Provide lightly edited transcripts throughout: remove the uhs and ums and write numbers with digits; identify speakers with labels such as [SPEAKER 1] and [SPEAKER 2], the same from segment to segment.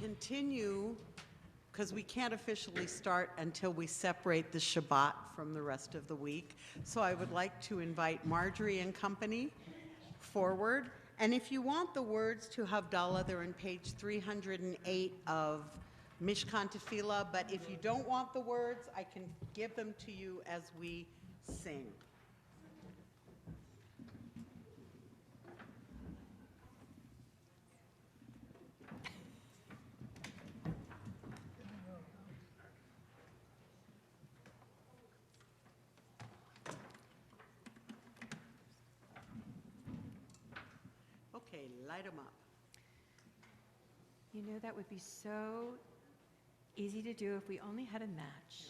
[SPEAKER 1] continue, because we can't officially start until we separate the Shabbat from the rest of the week. So I would like to invite Marjorie and company forward. And if you want the words to Havdalah, they're on page 308 of Mishkan Tefillah. But if you don't want the words, I can give them to you as we sing. Okay, light them up.
[SPEAKER 2] You know, that would be so easy to do if we only had a match.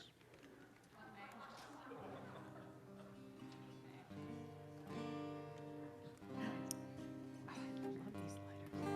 [SPEAKER 2] I love these lighters.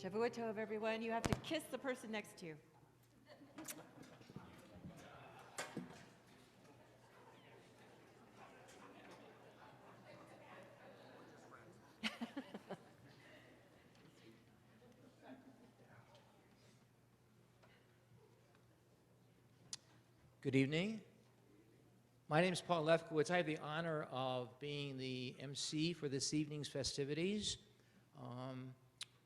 [SPEAKER 2] Shavua Tov, everyone. You have to kiss the person next to you.
[SPEAKER 3] Good evening. My name is Paul Lefkowitz. I have the honor of being the MC for this evening's festivities.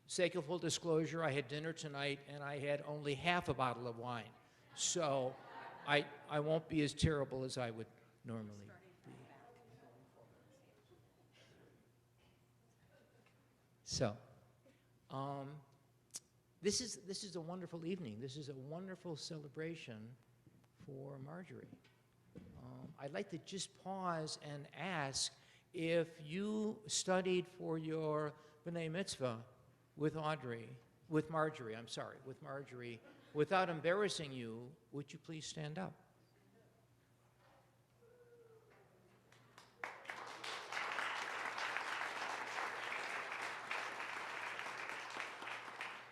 [SPEAKER 3] Sake of full disclosure, I had dinner tonight and I had only half a bottle of wine. So I won't be as terrible as I would normally be. So, this is a wonderful evening. This is a wonderful celebration for Marjorie. I'd like to just pause and ask if you studied for your B'nai Mitzvah with Marjorie, without embarrassing you, would you please stand up?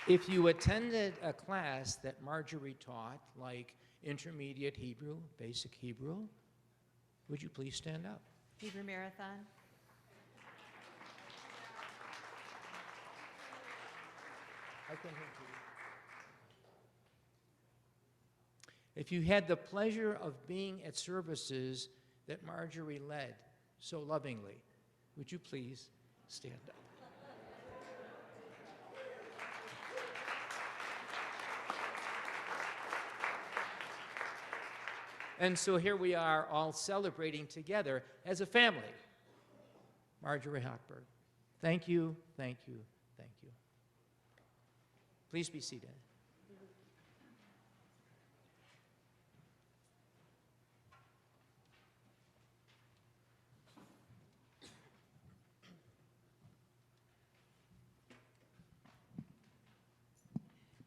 [SPEAKER 3] If you attended a class that Marjorie taught, like intermediate Hebrew, basic Hebrew, would you please stand up?
[SPEAKER 2] Hebrew Marathon.
[SPEAKER 3] I can hear you. If you had the pleasure of being at services that Marjorie led so lovingly, would you please stand up? And so here we are all celebrating together as a family. Marjorie Hochberg. Thank you, thank you, thank you. Please be seated.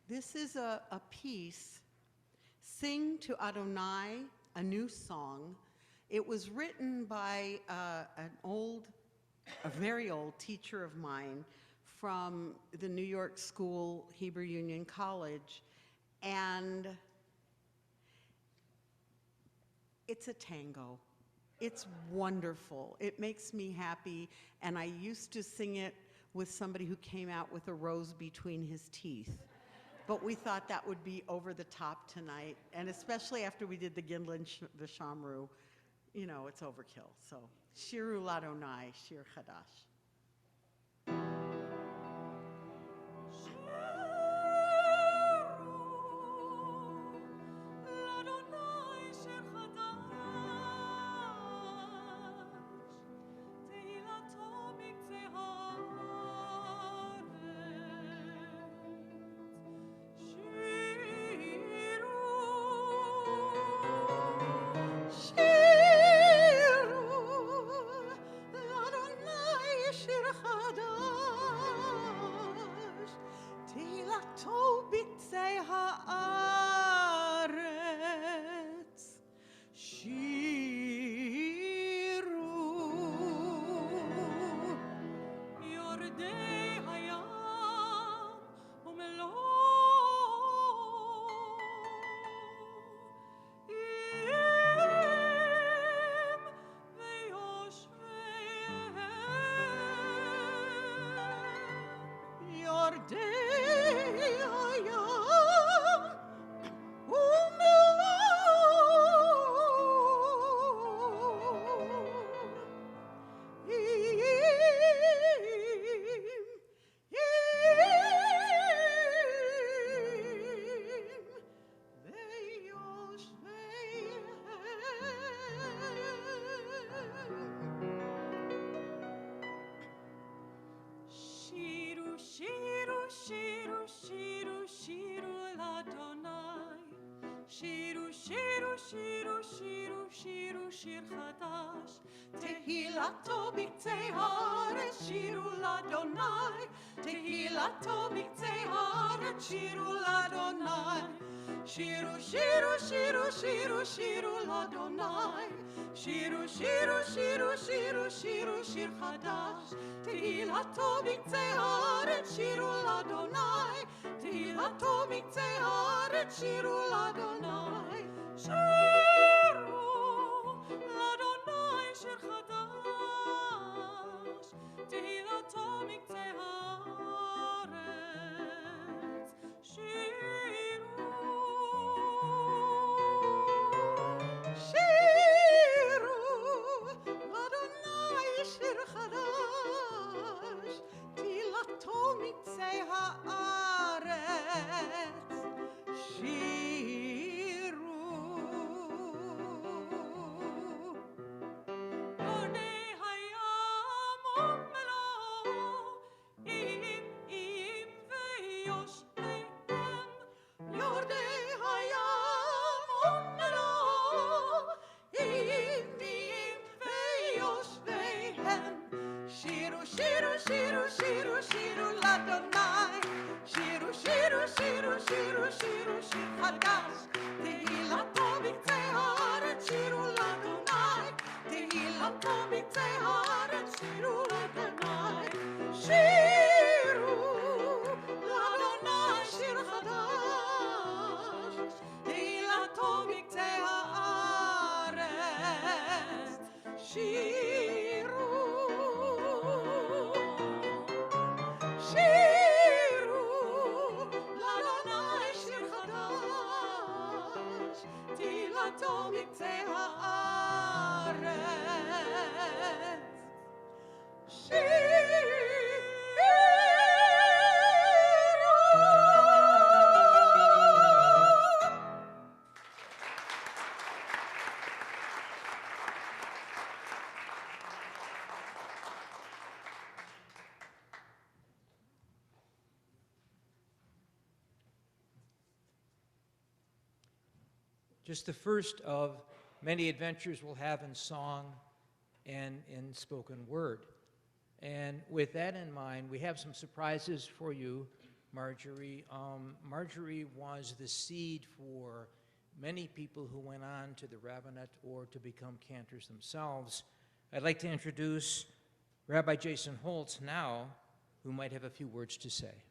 [SPEAKER 1] This is a piece, Sing to Adonai, a new song. It was written by a very old teacher of mine from the New York School Hebrew Union College, and it's a tango. It's wonderful. It makes me happy, and I used to sing it with somebody who came out with a rose between his teeth. But we thought that would be over the top tonight, and especially after we did the Gimlin V'Shamru, you know, it's overkill. So, Shiru Ladonai, Shir Chadash.
[SPEAKER 4] Tehilato b'ktzei haaretz shiru l'Adonai. Tehilato b'ktzei haaretz shiru l'Adonai. Shiru, shiru, shiru, shiru, shiru l'Adonai. Shiru, shiru, shiru, shiru, shiru, shir chadash. Tehilato b'ktzei haaretz shiru l'Adonai. Tehillatto miktzei haaretz, shiru l'Adonai. Shiru l'Adonai shir chadash, Tehillatto miktzei haaretz. Shiru l'Adonai shir chadash, Tehillatto miktzei haaretz. Shiru Yordei hayam umelo, im veyoshnehem. Yordei hayam umelo, im veyoshnehem. Shiru, shiru, shiru, shiru, shiru l'Adonai. Shiru, shiru, shiru, shiru, shiru, shir chadash. Tehillatto miktzei haaretz, shiru l'Adonai. Tehillatto miktzei haaretz, shiru l'Adonai. Shiru l'Adonai shir chadash. Tehillatto miktzei haaretz. Shiru l'Adonai shir chadash, Tehillatto miktzei haaretz.
[SPEAKER 3] Just the first of many adventures we'll have in song and in spoken word. And with that in mind, we have some surprises for you, Marjorie. Marjorie was the seed for many people who went on to the rabbinate or to become cantors themselves. I'd like to introduce Rabbi Jason Holtz now, who might have a few words to say.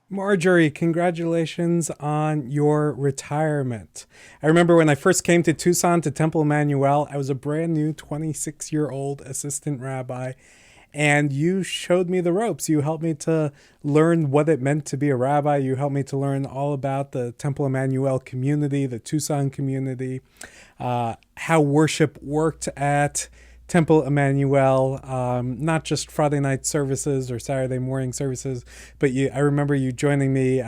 [SPEAKER 5] Marjorie, congratulations on your retirement. I remember when I first came to Tucson to Temple Emmanuel, I was a brand new 26-year-old assistant rabbi, and you showed me the ropes. You helped me to learn what it meant to be a rabbi. You helped me to learn all about the Temple Emmanuel community, the Tucson community, how worship worked at Temple Emmanuel, not just Friday night services or Saturday morning services, but I remember you joining me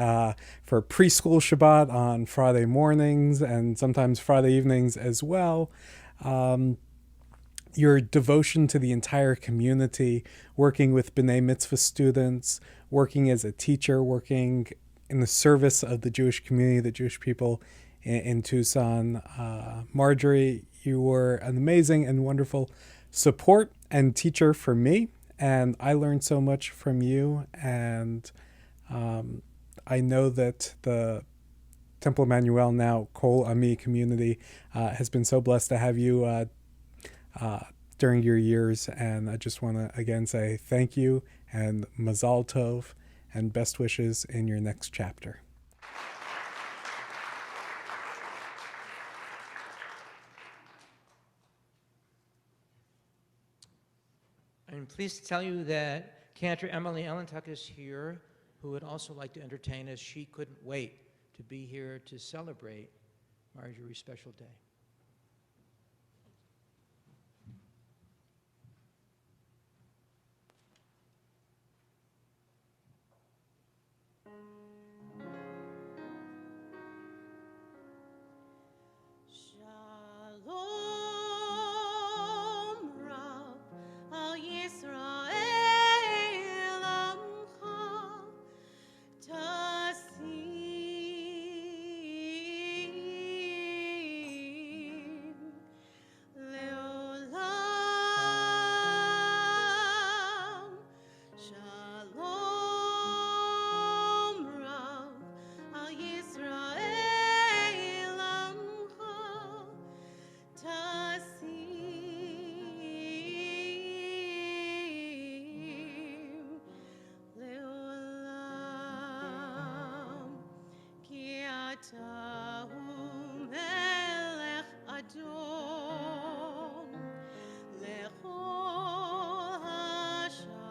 [SPEAKER 5] for preschool Shabbat on Friday mornings and sometimes Friday evenings as well. Your devotion to the entire community, working with B'nai Mitzvah students, working as a teacher, working in the service of the Jewish community, the Jewish people in Tucson. Marjorie, you were an amazing and wonderful support and teacher for me, and I learned so much from you, and I know that the Temple Emmanuel, now Kol Ami community, has been so blessed to have you during your years, and I just want to again say thank you and Mazal Tov and best wishes in your next chapter.
[SPEAKER 3] I'm pleased to tell you that Cantor Emily Ellentuck is here, who would also like to entertain us. She couldn't wait to be here to celebrate Marjorie's special day.
[SPEAKER 4] אתה הוא מלך אדון לכל השלום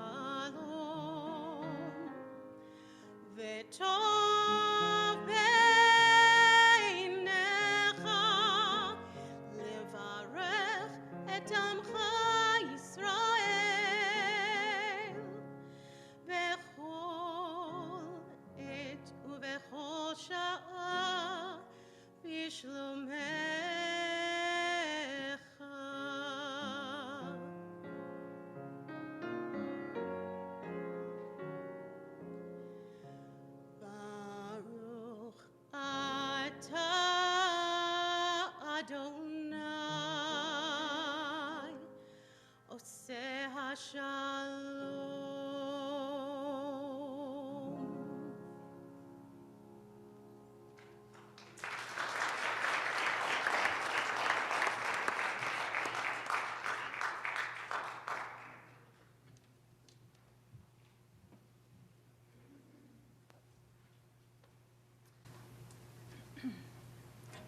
[SPEAKER 4] וטוב בעיניך לברך את עמך ישראל בכל עת ובכל שעה בשלומך. ברוך אתה אדוני עושה השלום.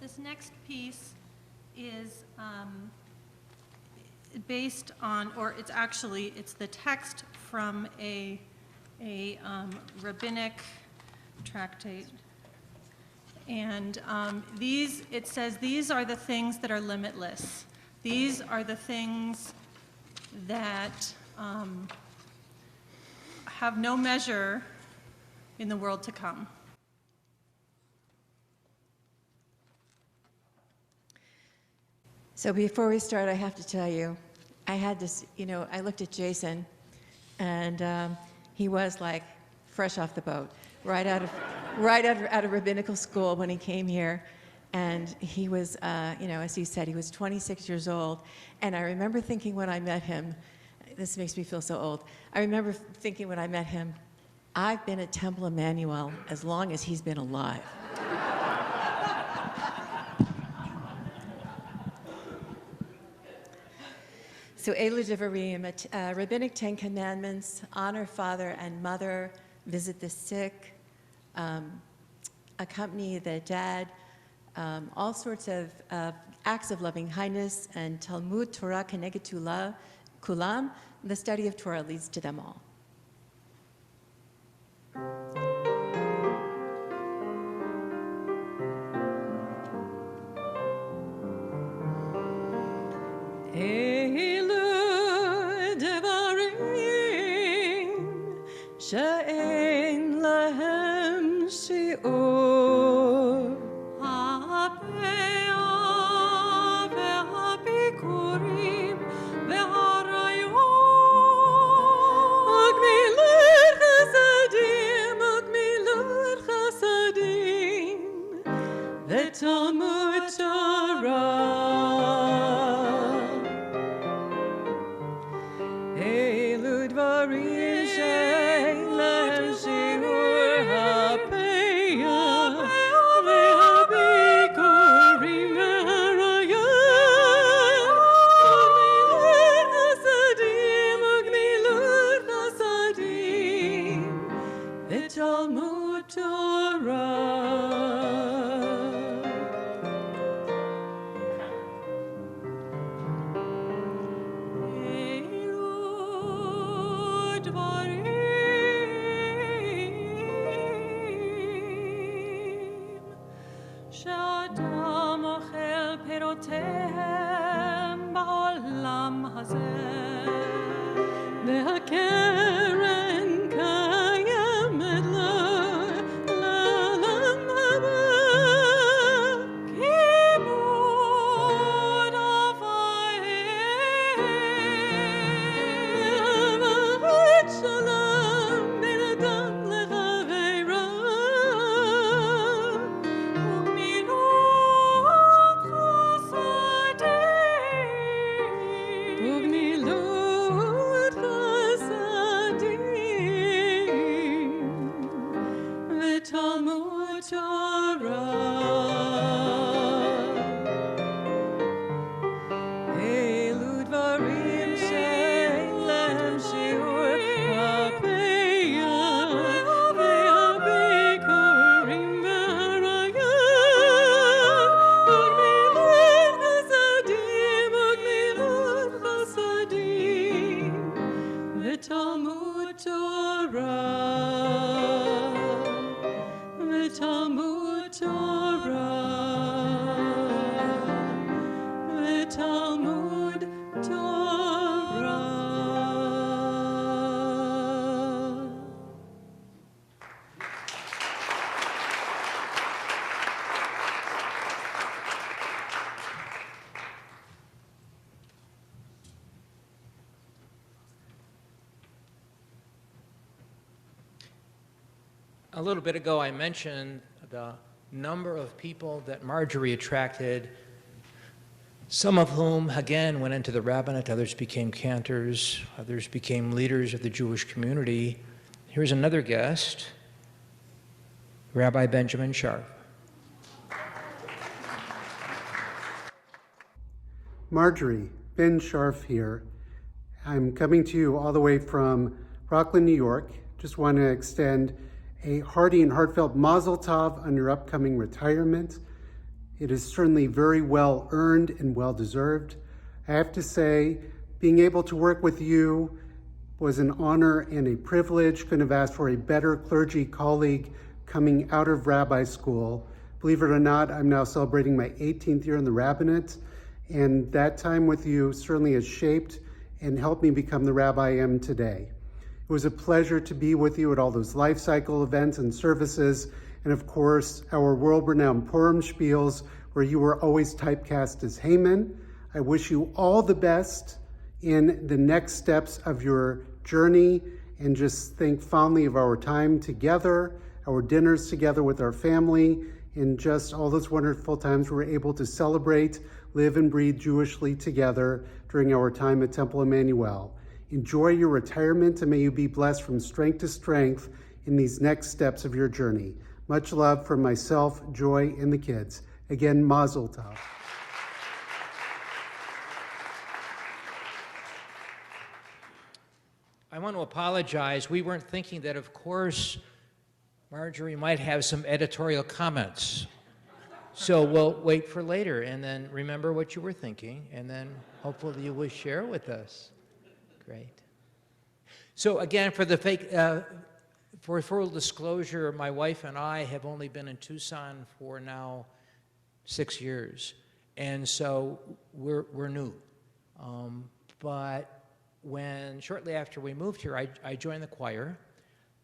[SPEAKER 6] This next piece is based on, or it's the text from a rabbinic tractate. And it says, these are the things that are limitless. These are the things that have no measure in the world to come.
[SPEAKER 2] So before we start, I have to tell you, I had this, I looked at Jason, and he was like fresh off the boat, right out of rabbinical school when he came here. And he was, as he said, he was 26 years old. And I remember thinking when I met him, this makes me feel so old. I remember thinking when I met him, I've been at Temple Emmanuel as long as he's been alive. So Elu Devarim, rabbinic 10 commandments: honor father and mother, visit the sick, accompany the dead, all sorts of acts of loving kindness, and Talmud Torah keneged kulam, the study of Torah leads to them all.
[SPEAKER 4] שאין להם שיעור. הפאה והביקורים והעריות. וגמילות חסדים ותלמוד תורה. אלו דברים שאין להם שיעור. הפאה והביקורים והעריות. וגמילות חסדים ותלמוד תורה. שאדם אוכל פירותיהם בעולם הזה, והקרן קיימת לעולם.
[SPEAKER 3] A little bit ago, I mentioned the number of people that Marjorie attracted, some of whom, again, went into the rabbinate, others became cantors, others became leaders of the Jewish community. Here's another guest, Rabbi Ben Sharff.
[SPEAKER 7] Marjorie, Ben Sharff here. I'm coming to you all the way from Rockland, New York. Just want to extend a hearty and heartfelt mazel tov on your upcoming retirement. It is certainly very well earned and well deserved. I have to say, being able to work with you was an honor and a privilege. Couldn't have asked for a better clergy colleague coming out of rabbi school. Believe it or not, I'm now celebrating my 18th year in the rabbinate, and that time with you certainly has shaped and helped me become the rabbi I am today. It was a pleasure to be with you at all those life cycle events and services, and of course, our world-renowned Purim spiels, where you were always typecast as Haman. I wish you all the best in the next steps of your journey, and just think fondly of our time together, our dinners together with our family, and just all those wonderful times we were able to celebrate, live and breathe Jewishly together during our time at Temple Emmanuel. Enjoy your retirement, and may you be blessed from strength to strength in these next steps of your journey. Much love from myself, Joy, and the kids. Again, mazel tov.
[SPEAKER 3] I want to apologize. We weren't thinking that, of course, Marjorie might have some editorial comments. So we'll wait for later, and then remember what you were thinking, and then hopefully you will share with us. Great. So again, for full disclosure, my wife and I have only been in Tucson for now 6 years, and so we're new. But shortly after we moved here, I joined the choir,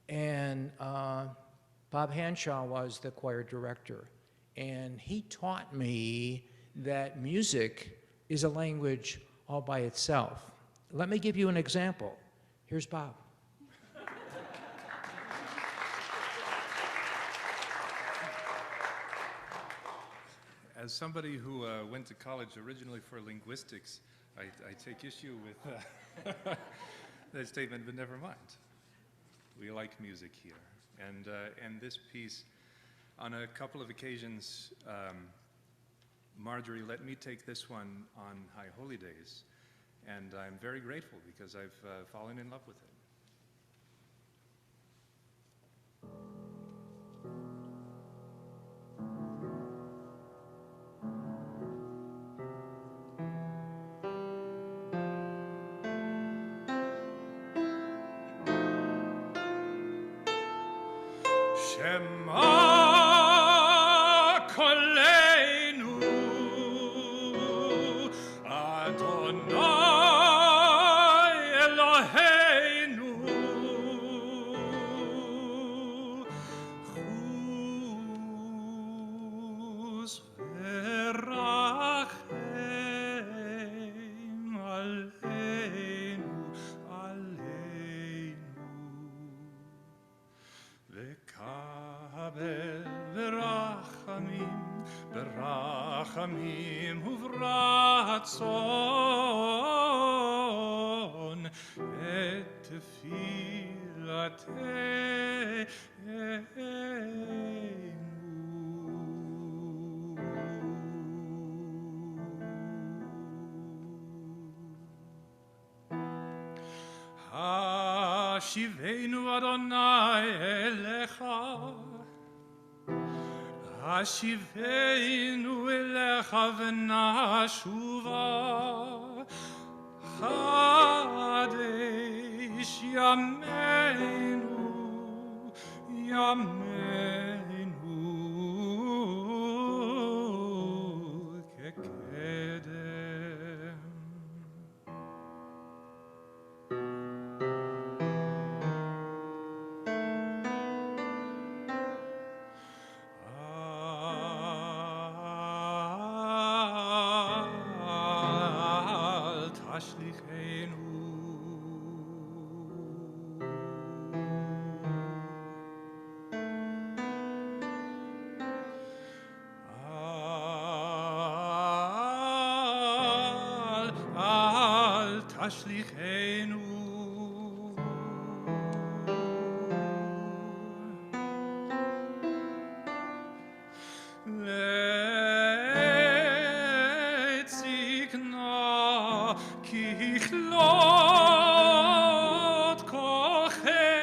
[SPEAKER 3] and Bob Hanshaw was the choir director, and he taught me that music is a language all by itself. Let me give you an example. Here's Bob.
[SPEAKER 8] As somebody who went to college originally for linguistics, I take issue with that statement, but never mind. We like music here. And this piece, on a couple of occasions, Marjorie let me take this one on High Holy Days, and I'm very grateful because I've fallen in love with it.
[SPEAKER 9] Hashivenu Adonai elecha, Hashivenu elecha v'nashuva, Chadesh Yameinu, Yameinu kekedem. השליחנו. לצקנה ככלות כוחנו.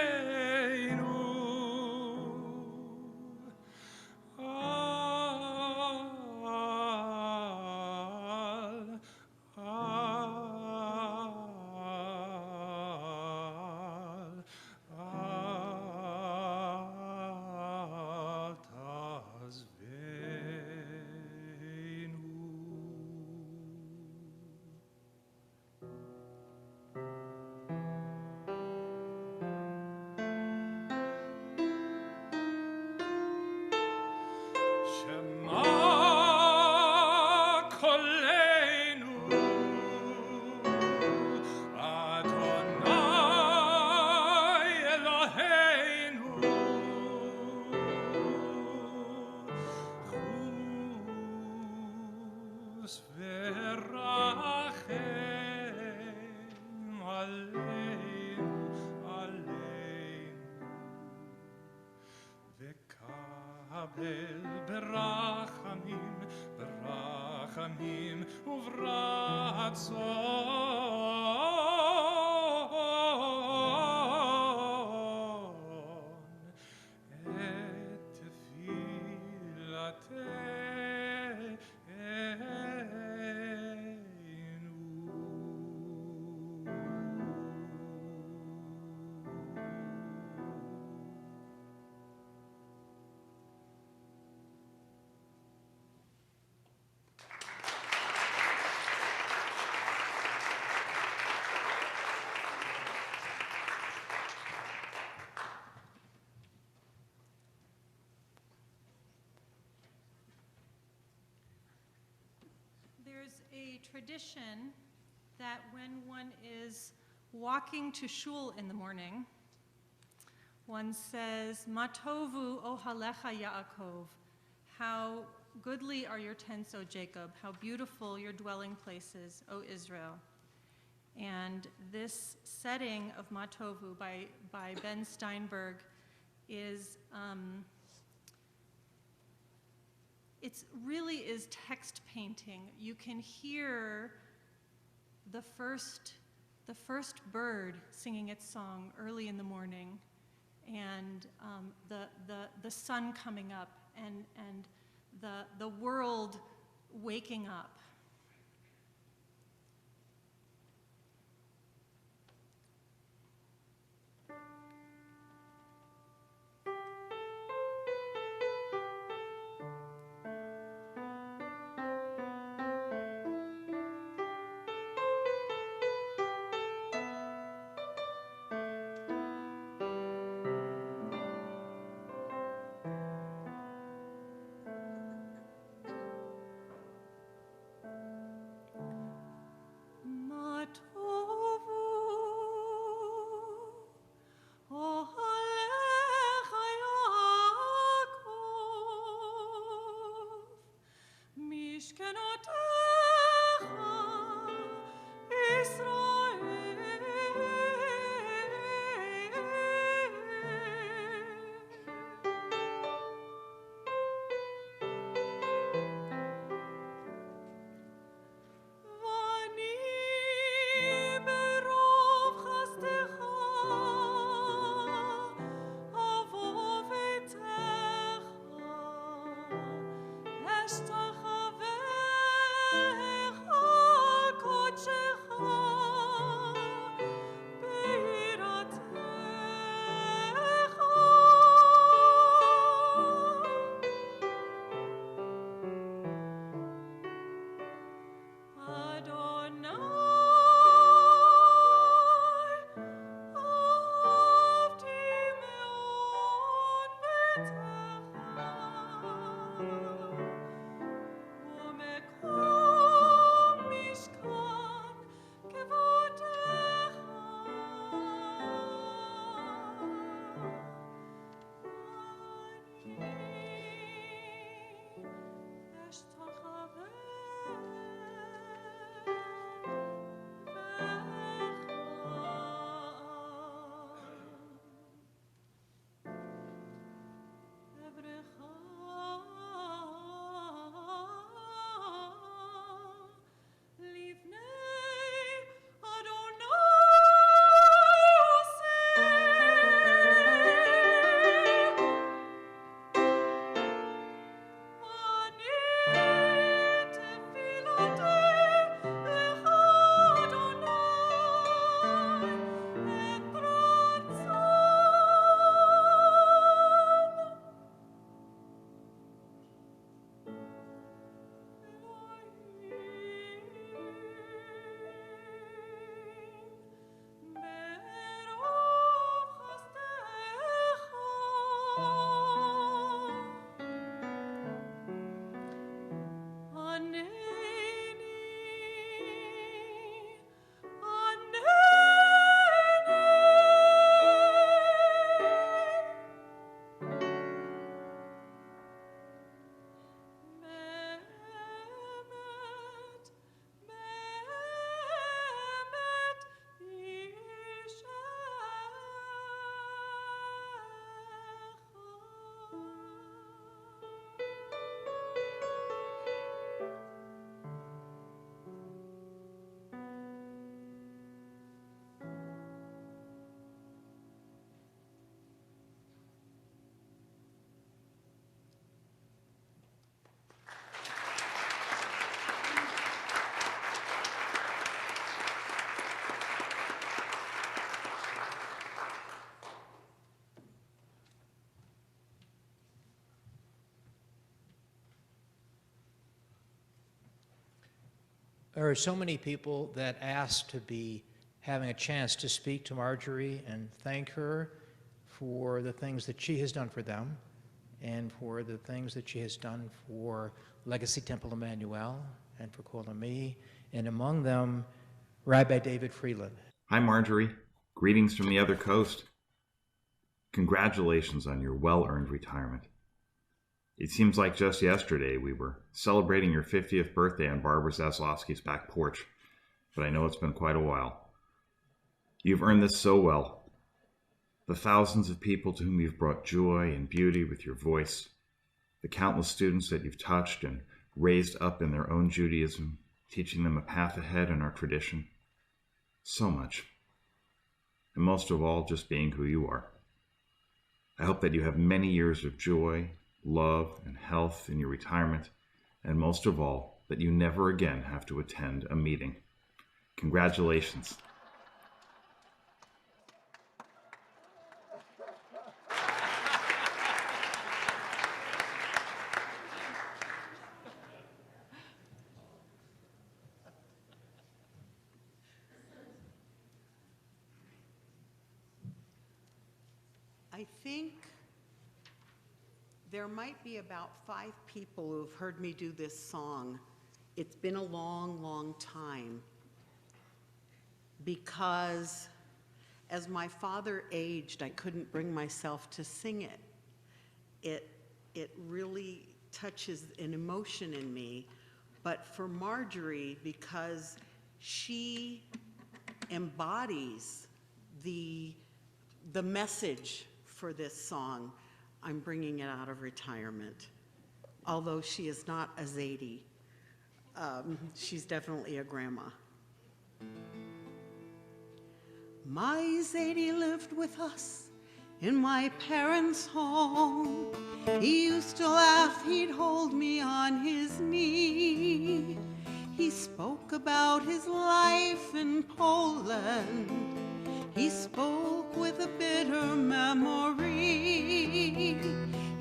[SPEAKER 9] ברחמים וברצון את
[SPEAKER 6] There's a tradition that when one is walking to shul in the morning, one says, Matovu ohalecha Yaakov, how goodly are your tents, O Jacob, how beautiful your dwelling places, O Israel. And this setting of Matovu by Ben Steinberg is, it really is text painting. You can hear the first bird singing its song early in the morning, and the sun coming up, and the world waking up.
[SPEAKER 3] There are so many people that ask to be having a chance to speak to Marjorie and thank her for the things that she has done for them and for the things that she has done for Legacy Temple Emmanuel and for Kol Ami, and among them, Rabbi David Freelund.
[SPEAKER 10] Hi, Marjorie. Greetings from the other coast. Congratulations on your well-earned retirement. It seems like just yesterday we were celebrating your 50th birthday on Barbara Zaslowski's back porch, but I know it's been quite a while. You've earned this so well. The thousands of people to whom you've brought joy and beauty with your voice, the countless students that you've touched and raised up in their own Judaism, teaching them a path ahead in our tradition. So much. And most of all, just being who you are. I hope that you have many years of joy, love, and health in your retirement, and most of all, that you never again have to attend a meeting. Congratulations.
[SPEAKER 1] I think there might be about 5 people who have heard me do this song. It's been a long, long time, because as my father aged, I couldn't bring myself to sing it. It really touches an emotion in me, but for Marjorie, because she embodies the message for this song, I'm bringing it out of retirement. Although she is not a Zadie, she's definitely a grandma. My Zadie lived with us in my parents' home. He used to laugh, he'd hold me on his knee. He spoke about his life in Poland. He spoke with a bitter memory.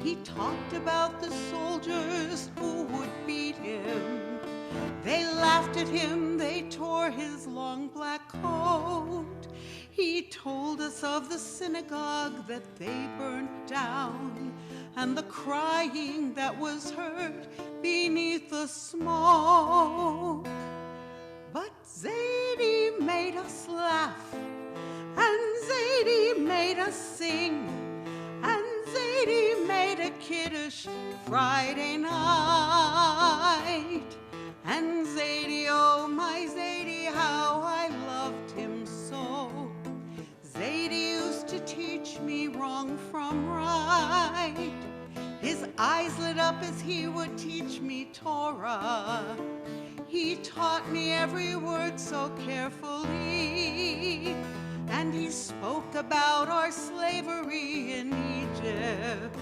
[SPEAKER 1] He talked about the soldiers who would beat him. They laughed at him, they tore his long black coat. He told us of the synagogue that they burnt down and the crying that was heard beneath the smoke. But Zadie made us laugh, and Zadie made us sing, and Zadie made a kiddush Friday night. And Zadie, oh my Zadie, how I loved him so. Zadie used to teach me wrong from right. His eyes lit up as he would teach me Torah. He taught me every word so carefully. And he spoke about our slavery in Egypt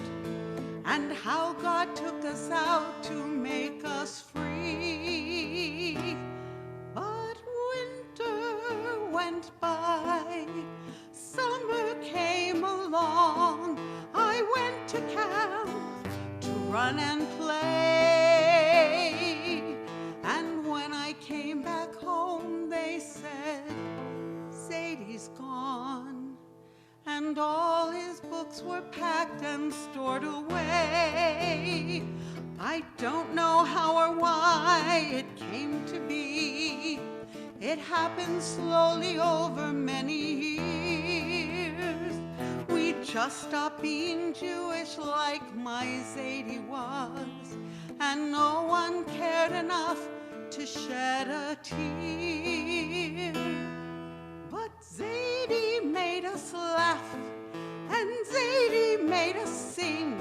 [SPEAKER 1] and how God took us out to make us free. But winter went by, summer came along. I went to camp to run and play. And when I came back home, they said, Zadie's gone, and all his books were packed and stored away. I don't know how or why it came to be. It happened slowly over many years. We just stopped being Jewish like my Zadie was, and no one cared enough to shed a tear. But Zadie made us laugh, and Zadie made us sing,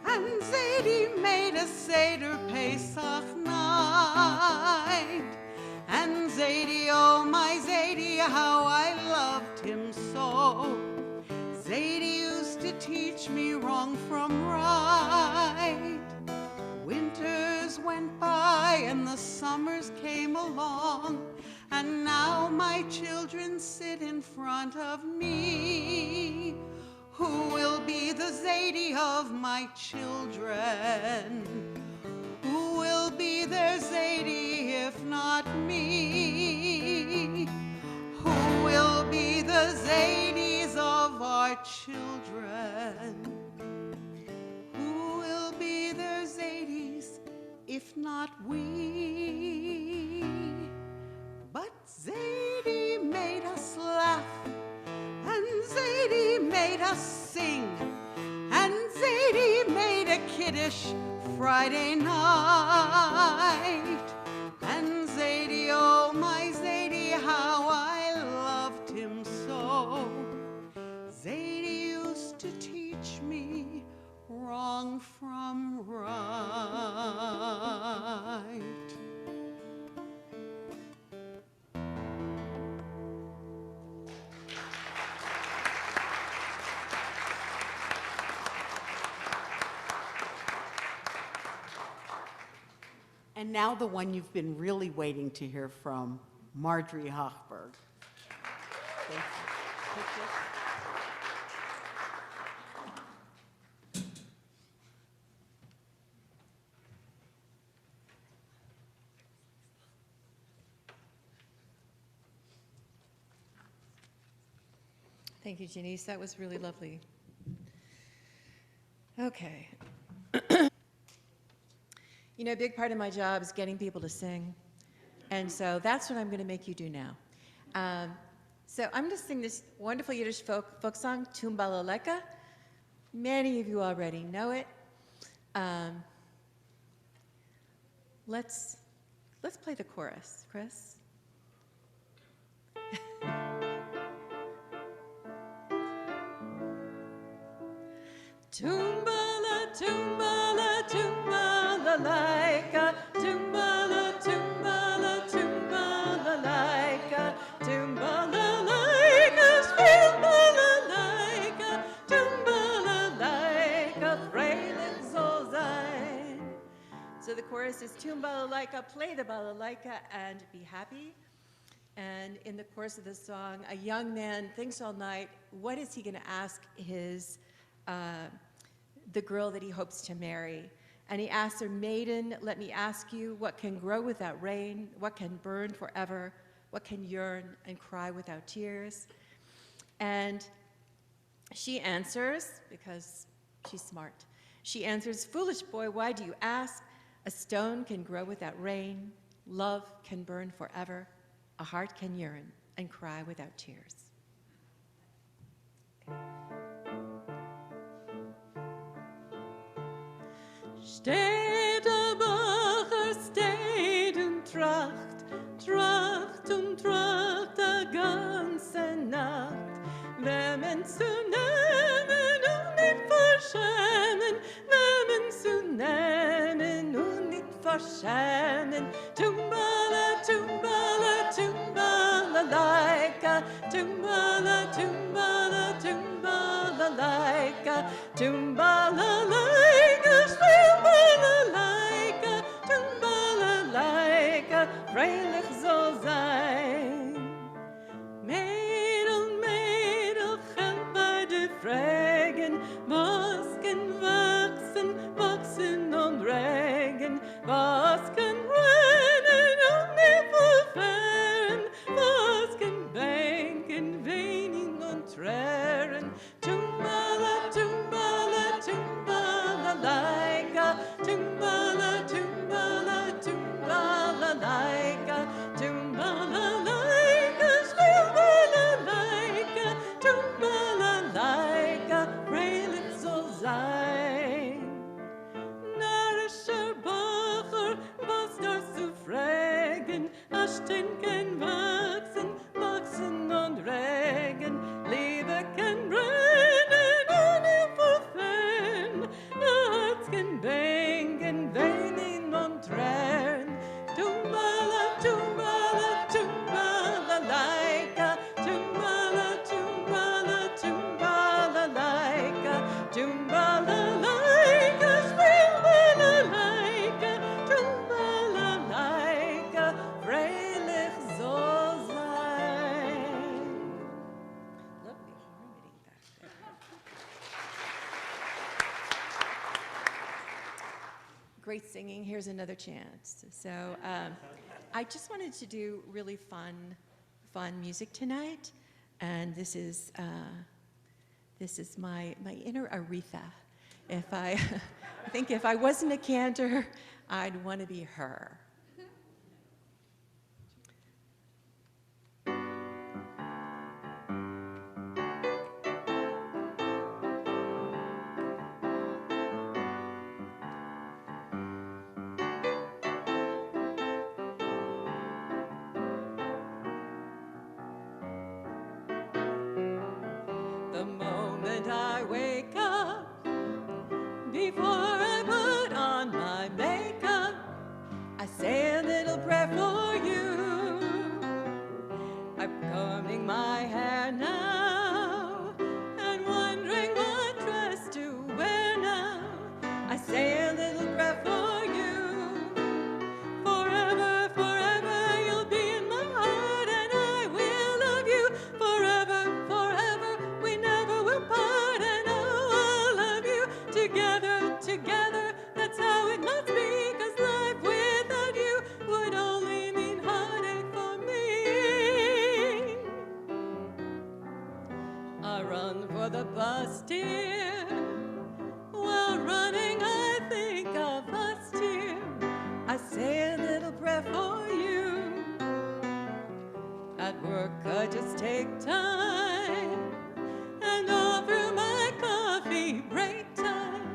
[SPEAKER 1] and Zadie made us Seder Pesach night. And Zadie, oh my Zadie, how I loved him so. Zadie used to teach me wrong from right. Winters went by and the summers came along, and now my children sit in front of me. Who will be the Zadie of my children? Who will be their Zadie if not me? Who will be the Zadies of our children? Who will be their Zadies if not we? But Zadie made us laugh, and Zadie made us sing, and Zadie made a kiddish Friday night. And Zadie, oh my Zadie, how I loved him so. Zadie used to teach me wrong from right. And now the one you've been really waiting to hear from, Marjorie Hochberg. Thank you.
[SPEAKER 2] Thank you, Janice. That was really lovely. Okay. You know, a big part of my job is getting people to sing. And so that's what I'm going to make you do now. So I'm going to sing this wonderful Yiddish folk song, Tumbalaleka. Many of you already know it. Let's play the chorus, Chris.
[SPEAKER 4] Tumbala, tumbala, tumbala, laika. Tumbala, tumbala, tumbala, laika. Tumbala, laika, tumbala, laika. Tumbala, laika, freilich soll sein.
[SPEAKER 2] So the chorus is Tumbalalaika, play the balalaika and be happy. And in the course of the song, a young man thinks all night, what is he going to ask his the girl that he hopes to marry? And he asks her, maiden, let me ask you, what can grow without rain? What can burn forever? What can yearn and cry without tears? And she answers, because she's smart, she answers, foolish boy, why do you ask? A stone can grow without rain. Love can burn forever. A heart can yearn and cry without tears.
[SPEAKER 4] Steht der Bacher, steht und tracht, tracht und tracht der ganze Nacht. Wemmen zu nehmen und nicht verschämen, wemmen zu nehmen und nicht verschämen. Tumbala, tumbala, tumbala, laika, tumbala, tumbala, tumbala, laika, tumbala, laika, tumbala, laika, tumbala, laika, freilich soll sein. Mädel, Mädel, help bei der Fragen, was kann wachsen, wachsen und regen, was kann rennen und nicht verfällen, was kann bänken, weinen und trären. Tumbala, tumbala, tumbala, laika, tumbala, tumbala, tumbala, laika, tumbala, laika, tumbala, laika, tumbala, laika, freilich soll sein. Narischer Bacher, was darfst du fragen? Aschen kann wachsen, wachsen und regen. Liebe kann brennen und nicht verfällen. Herz kann bängen, weinen und tränen. Tumbala, tumbala, tumbala, laika. Tumbala, tumbala, tumbala, laika. Tumbala, laika, tumbala, laika. Tumbala, laika, freilich soll sein.
[SPEAKER 2] Lovely harmony back there. Great singing. Here's another chance. So I just wanted to do really fun music tonight, and this is my inner Aretha. If I think if I wasn't a cantor, I'd want to be her.
[SPEAKER 4] The moment I wake up, before I put on my makeup, I say a little prayer for you. I'm combing my hair now and wondering what dress to wear now. I say a little prayer for you. Forever, forever, you'll be in my heart, and I will love you. Forever, forever, we never will part, and oh, I'll love you. Together, together, that's how it must be, 'cause life without you would only mean heartache for me. I run for the bus, dear. While running, I think of us, dear. I say a little prayer for you. At work, I just take time, and all through my coffee break time,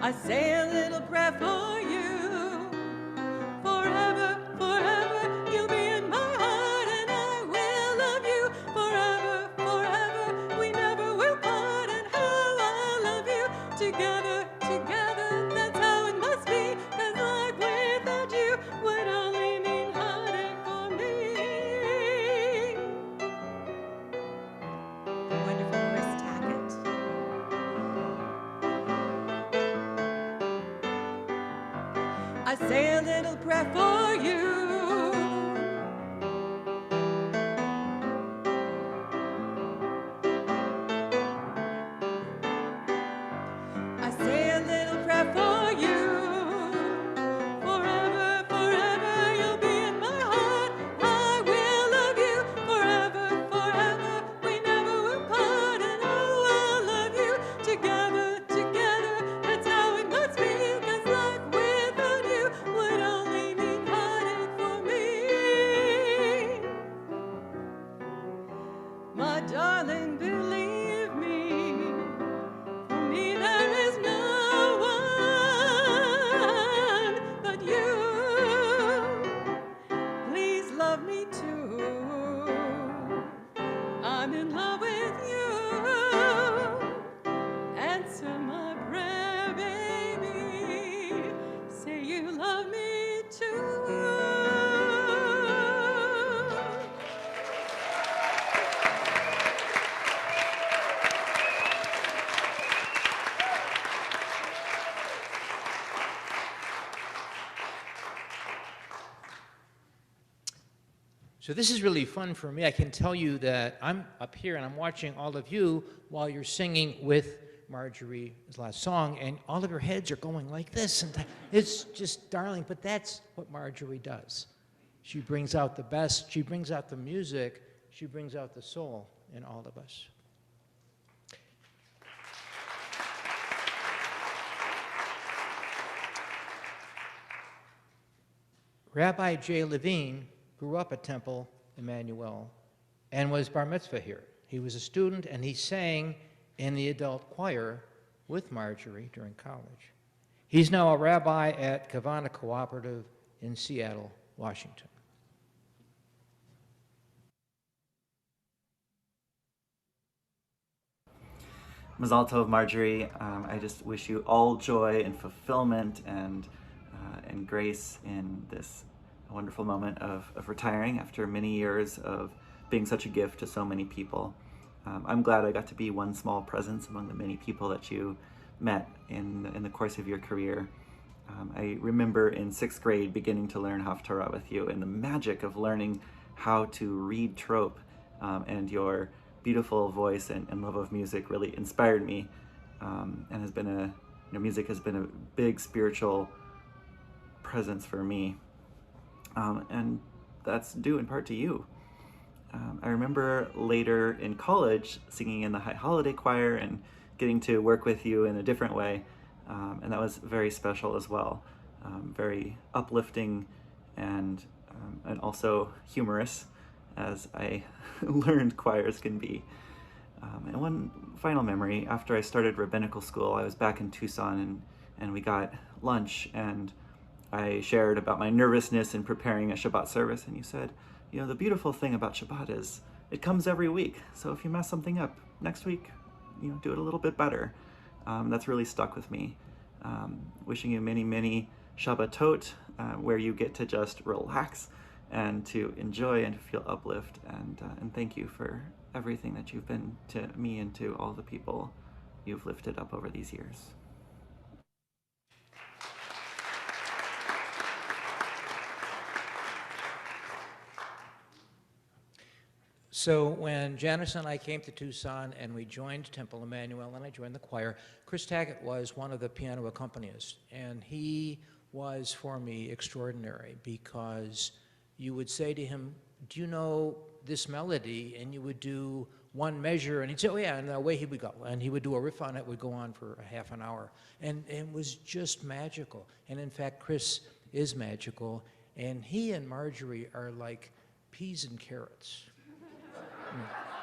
[SPEAKER 4] I say a little prayer for you. Forever, forever, you'll be in my heart, and I will love you. Forever, forever, we never will part, and how I love you. Together, together, that's how it must be, 'cause life without you would only mean heartache for me.
[SPEAKER 2] Wonderful Chris Tackett.
[SPEAKER 4] I say a little prayer for you. I say a little prayer for you. Forever, forever, you'll be in my heart. I will love you. Forever, forever, we never will part, and oh, I'll love you. Together, together, that's how it must be, 'cause life without you would only mean heartache for me. My darling, believe me, for me there is no one but you. Please love me too. I'm in love with you. Answer my prayer, baby. Say you love me too.
[SPEAKER 3] So this is really fun for me. I can tell you that I'm up here and I'm watching all of you while you're singing with Marjorie's last song, and all of your heads are going like this, and it's just darling, but that's what Marjorie does. She brings out the best, she brings out the music, she brings out the soul in all of us. Rabbi Jay LeVine grew up at Temple Emmanuel and was bar mitzvah here. He was a student and he sang in the adult choir with Marjorie during college. He's now a rabbi at Kavanah Cooperative in Seattle, Washington.
[SPEAKER 11] Mazal Tov, Marjorie. I just wish you all joy and fulfillment and grace in this wonderful moment of retiring after many years of being such a gift to so many people. I'm glad I got to be one small presence among the many people that you met in the course of your career. I remember in 6th grade beginning to learn Haftarah with you, and the magic of learning how to read trope, and your beautiful voice and love of music really inspired me, and has been music has been a big spiritual presence for me. And that's due in part to you. I remember later in college singing in the High Holiday Choir and getting to work with you in a different way, and that was very special as well. Very uplifting and also humorous, as I learned choirs can be. And one final memory, after I started rabbinical school, I was back in Tucson and we got lunch, and I shared about my nervousness in preparing a Shabbat service, and you said, you know, the beautiful thing about Shabbat is it comes every week. So if you mess something up next week, you know, do it a little bit better. That's really stuck with me. Wishing you many, many Shabbatot, where you get to just relax and to enjoy and to feel uplift. And thank you for everything that you've been to me and to all the people you've lifted up over these years.
[SPEAKER 3] So when Janice and I came to Tucson and we joined Temple Emmanuel and I joined the choir, Chris Tackett was one of the piano accompanists, and he was for me extraordinary, because you would say to him, do you know this melody? And you would do one measure and he'd say, oh yeah, and away he would go. And he would do a riff on it, would go on for a half an hour. And it was just magical. And in fact, Chris is magical, and he and Marjorie are like peas and carrots.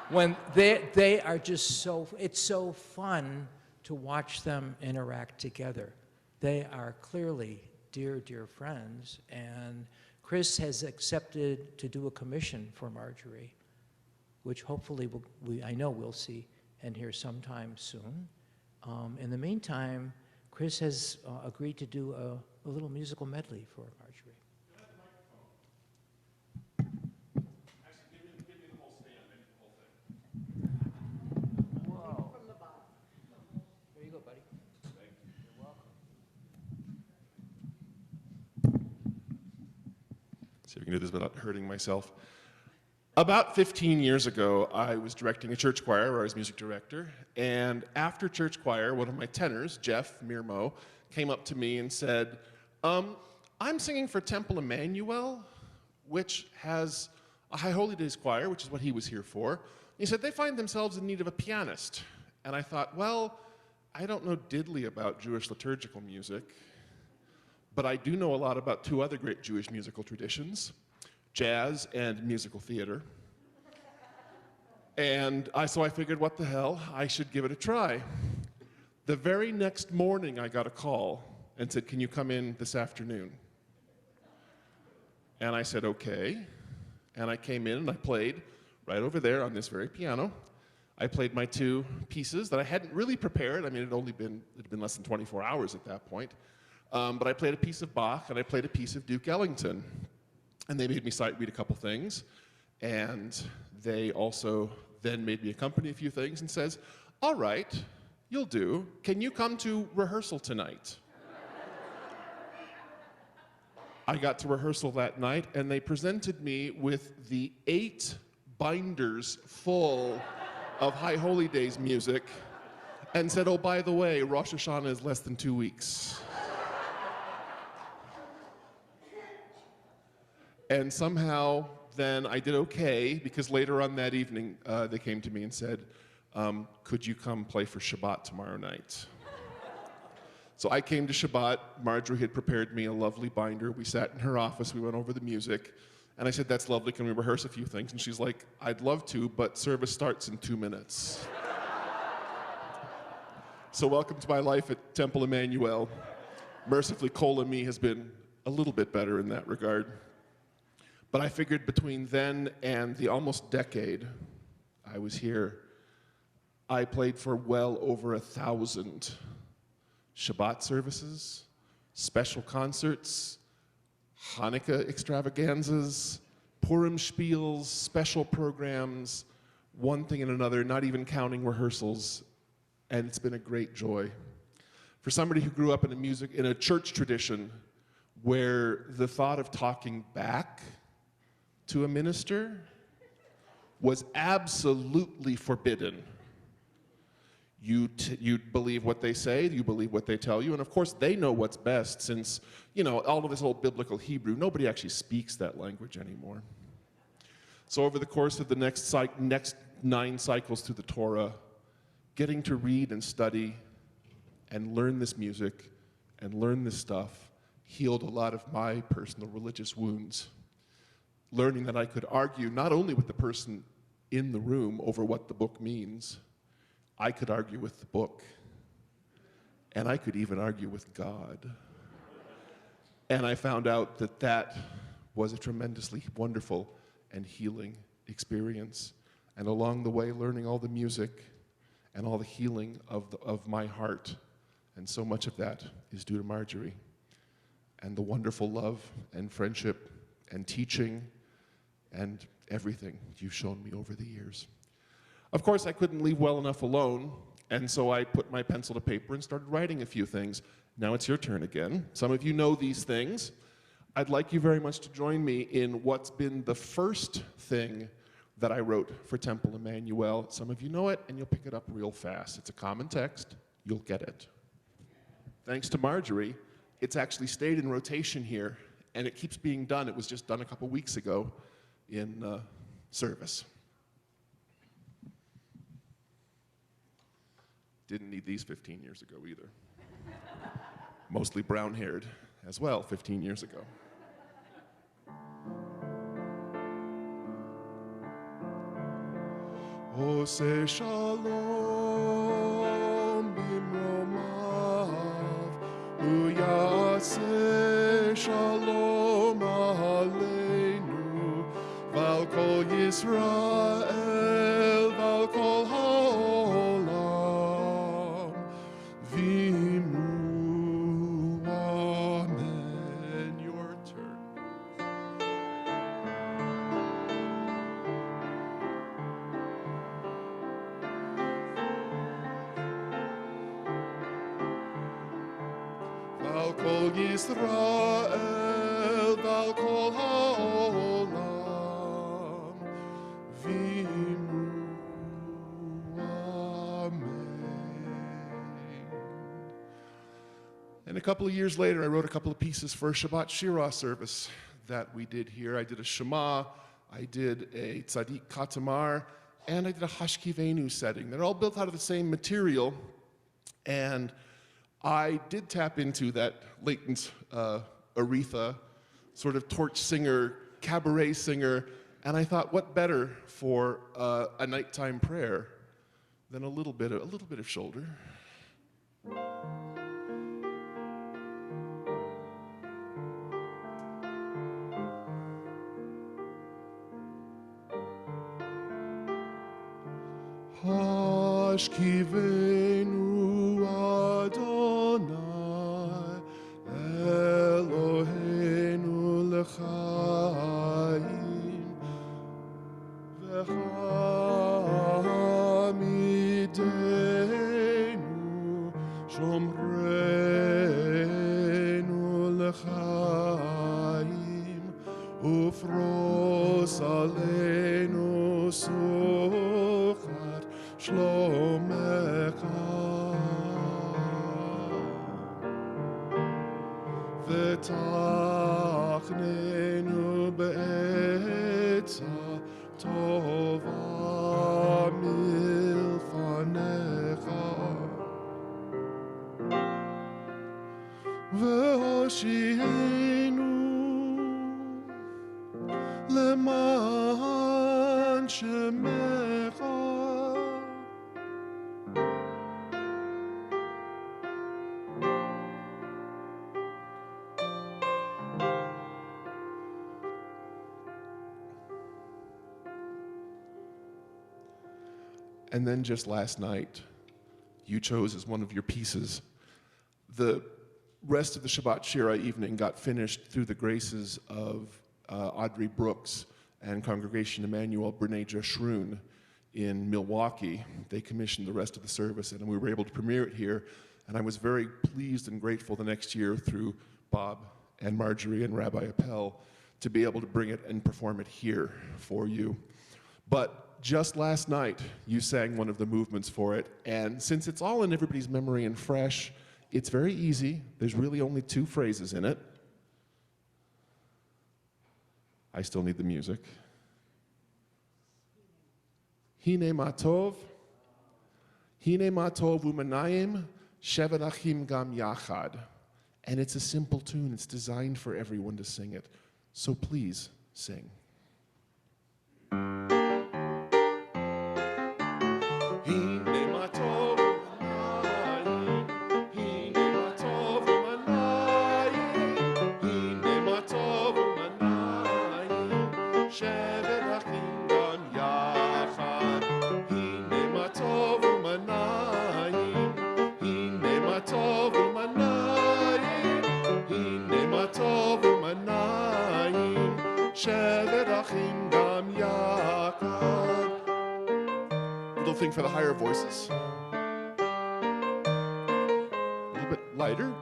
[SPEAKER 3] When they are just so, it's so fun to watch them interact together. They are clearly dear, dear friends, and Chris has accepted to do a commission for Marjorie, which hopefully I know we'll see and hear sometime soon. In the meantime, Chris has agreed to do a little musical medley for Marjorie.
[SPEAKER 12] See if we can do this without hurting myself. About 15 years ago, I was directing a church choir where I was music director. And after church choir, one of my tenors, Jeff Mirmo, came up to me and said, I'm singing for Temple Emmanuel, which has a High Holy Days choir, which is what he was here for. He said, they find themselves in need of a pianist. And I thought, well, I don't know diddly about Jewish liturgical music, but I do know a lot about two other great Jewish musical traditions, jazz and musical theater. And so I figured, what the hell, I should give it a try. The very next morning, I got a call and said, can you come in this afternoon? And I said, okay. And I came in and I played right over there on this very piano. I played my two pieces that I hadn't really prepared. I mean, it had been less than 24 hours at that point. But I played a piece of Bach and I played a piece of Duke Ellington. And they made me sight read a couple things. And they also then made me accompany a few things and says, all right, you'll do. Can you come to rehearsal tonight? I got to rehearsal that night and they presented me with the 8 binders full of High Holy Days music and said, oh, by the way, Rosh Hashanah is less than 2 weeks. And somehow then I did okay, because later on that evening they came to me and said, could you come play for Shabbat tomorrow night? So I came to Shabbat. Marjorie had prepared me a lovely binder. We sat in her office, we went over the music, and I said, that's lovely, can we rehearse a few things? And she's like, I'd love to, but service starts in 2 minutes. So welcome to my life at Temple Emmanuel. Mercifully, Kol Ami has been a little bit better in that regard. But I figured between then and the almost decade I was here, I played for well over 1,000 Shabbat services, special concerts, Hanukkah extravaganzas, Purim spiels, special programs, one thing and another, not even counting rehearsals, and it's been a great joy. For somebody who grew up in a church tradition where the thought of talking back to a minister was absolutely forbidden. You believe what they say, you believe what they tell you, and of course they know what's best since, you know, all of this old biblical Hebrew, nobody actually speaks that language anymore. So over the course of the next 9 cycles through the Torah, getting to read and study and learn this music and learn this stuff healed a lot of my personal religious wounds. Learning that I could argue not only with the person in the room over what the book means, I could argue with the book, and I could even argue with God. And I found out that that was a tremendously wonderful and healing experience. And along the way, learning all the music and all the healing of my heart. And so much of that is due to Marjorie and the wonderful love and friendship and teaching and everything you've shown me over the years. Of course, I couldn't leave well enough alone, and so I put my pencil to paper and started writing a few things. Now it's your turn again. Some of you know these things. I'd like you very much to join me in what's been the first thing that I wrote for Temple Emmanuel. Some of you know it, and you'll pick it up real fast. It's a common text. You'll get it. Thanks to Marjorie, it's actually stayed in rotation here, and it keeps being done. It was just done a couple weeks ago in service. Didn't need these 15 years ago either. Mostly brown-haired as well 15 years ago. Ose shalom bimromav uyase shalom aleinu val kol Yisrael val kol haolam v'imru amen. Your turn. Val kol Yisrael val kol haolam v'imru amen. And a couple of years later, I wrote a couple of pieces for a Shabbat Shirah service that we did here. I did a Shema, I did a Tzadik Katamar, and I did a Hashkivenu setting. They're all built out of the same material, and I did tap into that latent Aretha, sort of torch singer, cabaret singer, and I thought, what better for a nighttime prayer than a little bit of shoulder. Hashkivenu Adonai Eloheinu l'chaim v'hamidenu shomreinu l'chaim ufros aleinu suchat shlomecha v'tachnenu be'etza tova milfanecha v'hoshienu leman shemecha. And then just last night, you chose as one of your pieces. The rest of the Shabbat Shirah evening got finished through the graces of Audrey Brooks and Congregation Emmanuel B'nai Jeshurun in Milwaukee. They commissioned the rest of the service, and we were able to premiere it here. And I was very pleased and grateful the next year through Bob and Marjorie and Rabbi Appel to be able to bring it and perform it here for you. But just last night, you sang one of the movements for it, and since it's all in everybody's memory and fresh, it's very easy. There's really only 2 phrases in it. I still need the music. Hine matov u'manayim shevet achim gam yachad. And it's a simple tune. It's designed for everyone to sing it. So please, sing. Little thing for the higher voices. A little bit lighter.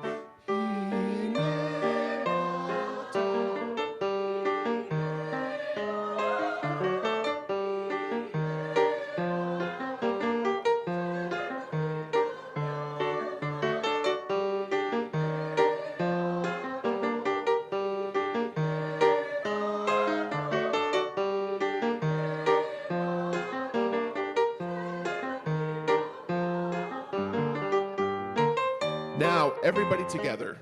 [SPEAKER 12] Now, everybody together.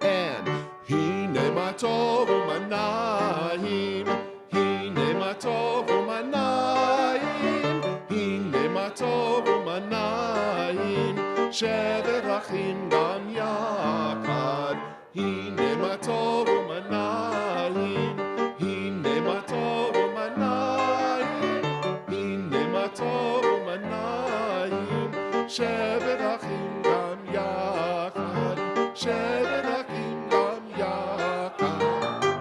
[SPEAKER 12] And Hine matov u'manayim, Hine matov u'manayim, Hine matov u'manayim, shevet achim gam yachad, Hine matov u'manayim, Hine matov u'manayim, Hine matov u'manayim, shevet achim gam yachad, shevet achim gam yachad.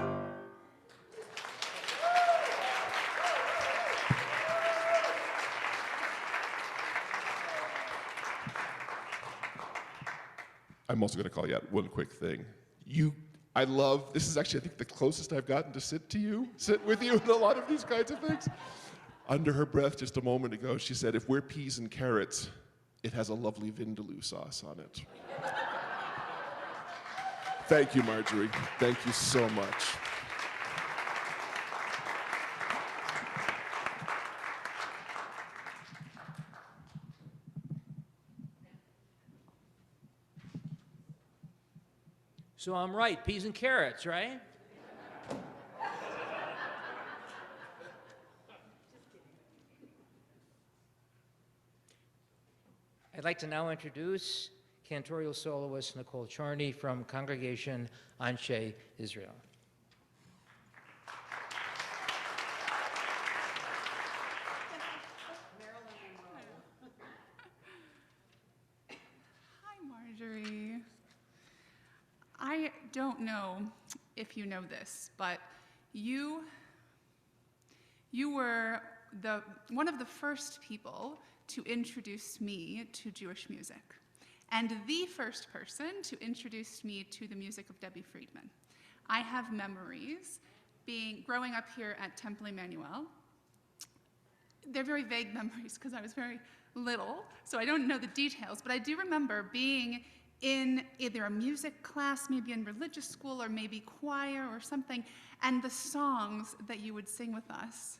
[SPEAKER 12] I'm also going to call you out one quick thing. This is actually, I think, the closest I've gotten to sit with you in a lot of these kinds of things. Under her breath just a moment ago, she said, if we're peas and carrots, it has a lovely vindaloo sauce on it. Thank you, Marjorie. Thank you so much.
[SPEAKER 3] So I'm right, peas and carrots, right? I'd like to now introduce Cantorial Soloist Nichole Chorny from Congregation Anshe Israel.
[SPEAKER 13] Hi, Marjorie. I don't know if you know this, but you were one of the first people to introduce me to Jewish music, and the first person to introduce me to the music of Debbie Friedman. I have memories growing up here at Temple Emmanuel. They're very vague memories because I was very little, so I don't know the details, but I do remember being in either a music class, maybe in religious school, or maybe choir or something, and the songs that you would sing with us,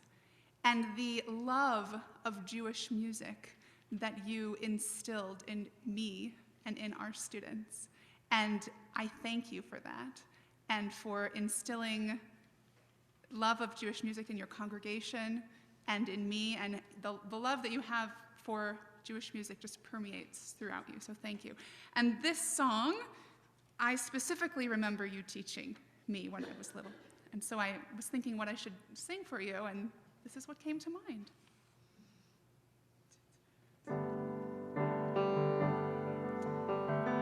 [SPEAKER 13] and the love of Jewish music that you instilled in me and in our students. And I thank you for that, and for instilling love of Jewish music in your congregation and in me, and the love that you have for Jewish music just permeates throughout you, so thank you. And this song, I specifically remember you teaching me when I was little. And so I was thinking what I should sing for you, and this is what came to mind.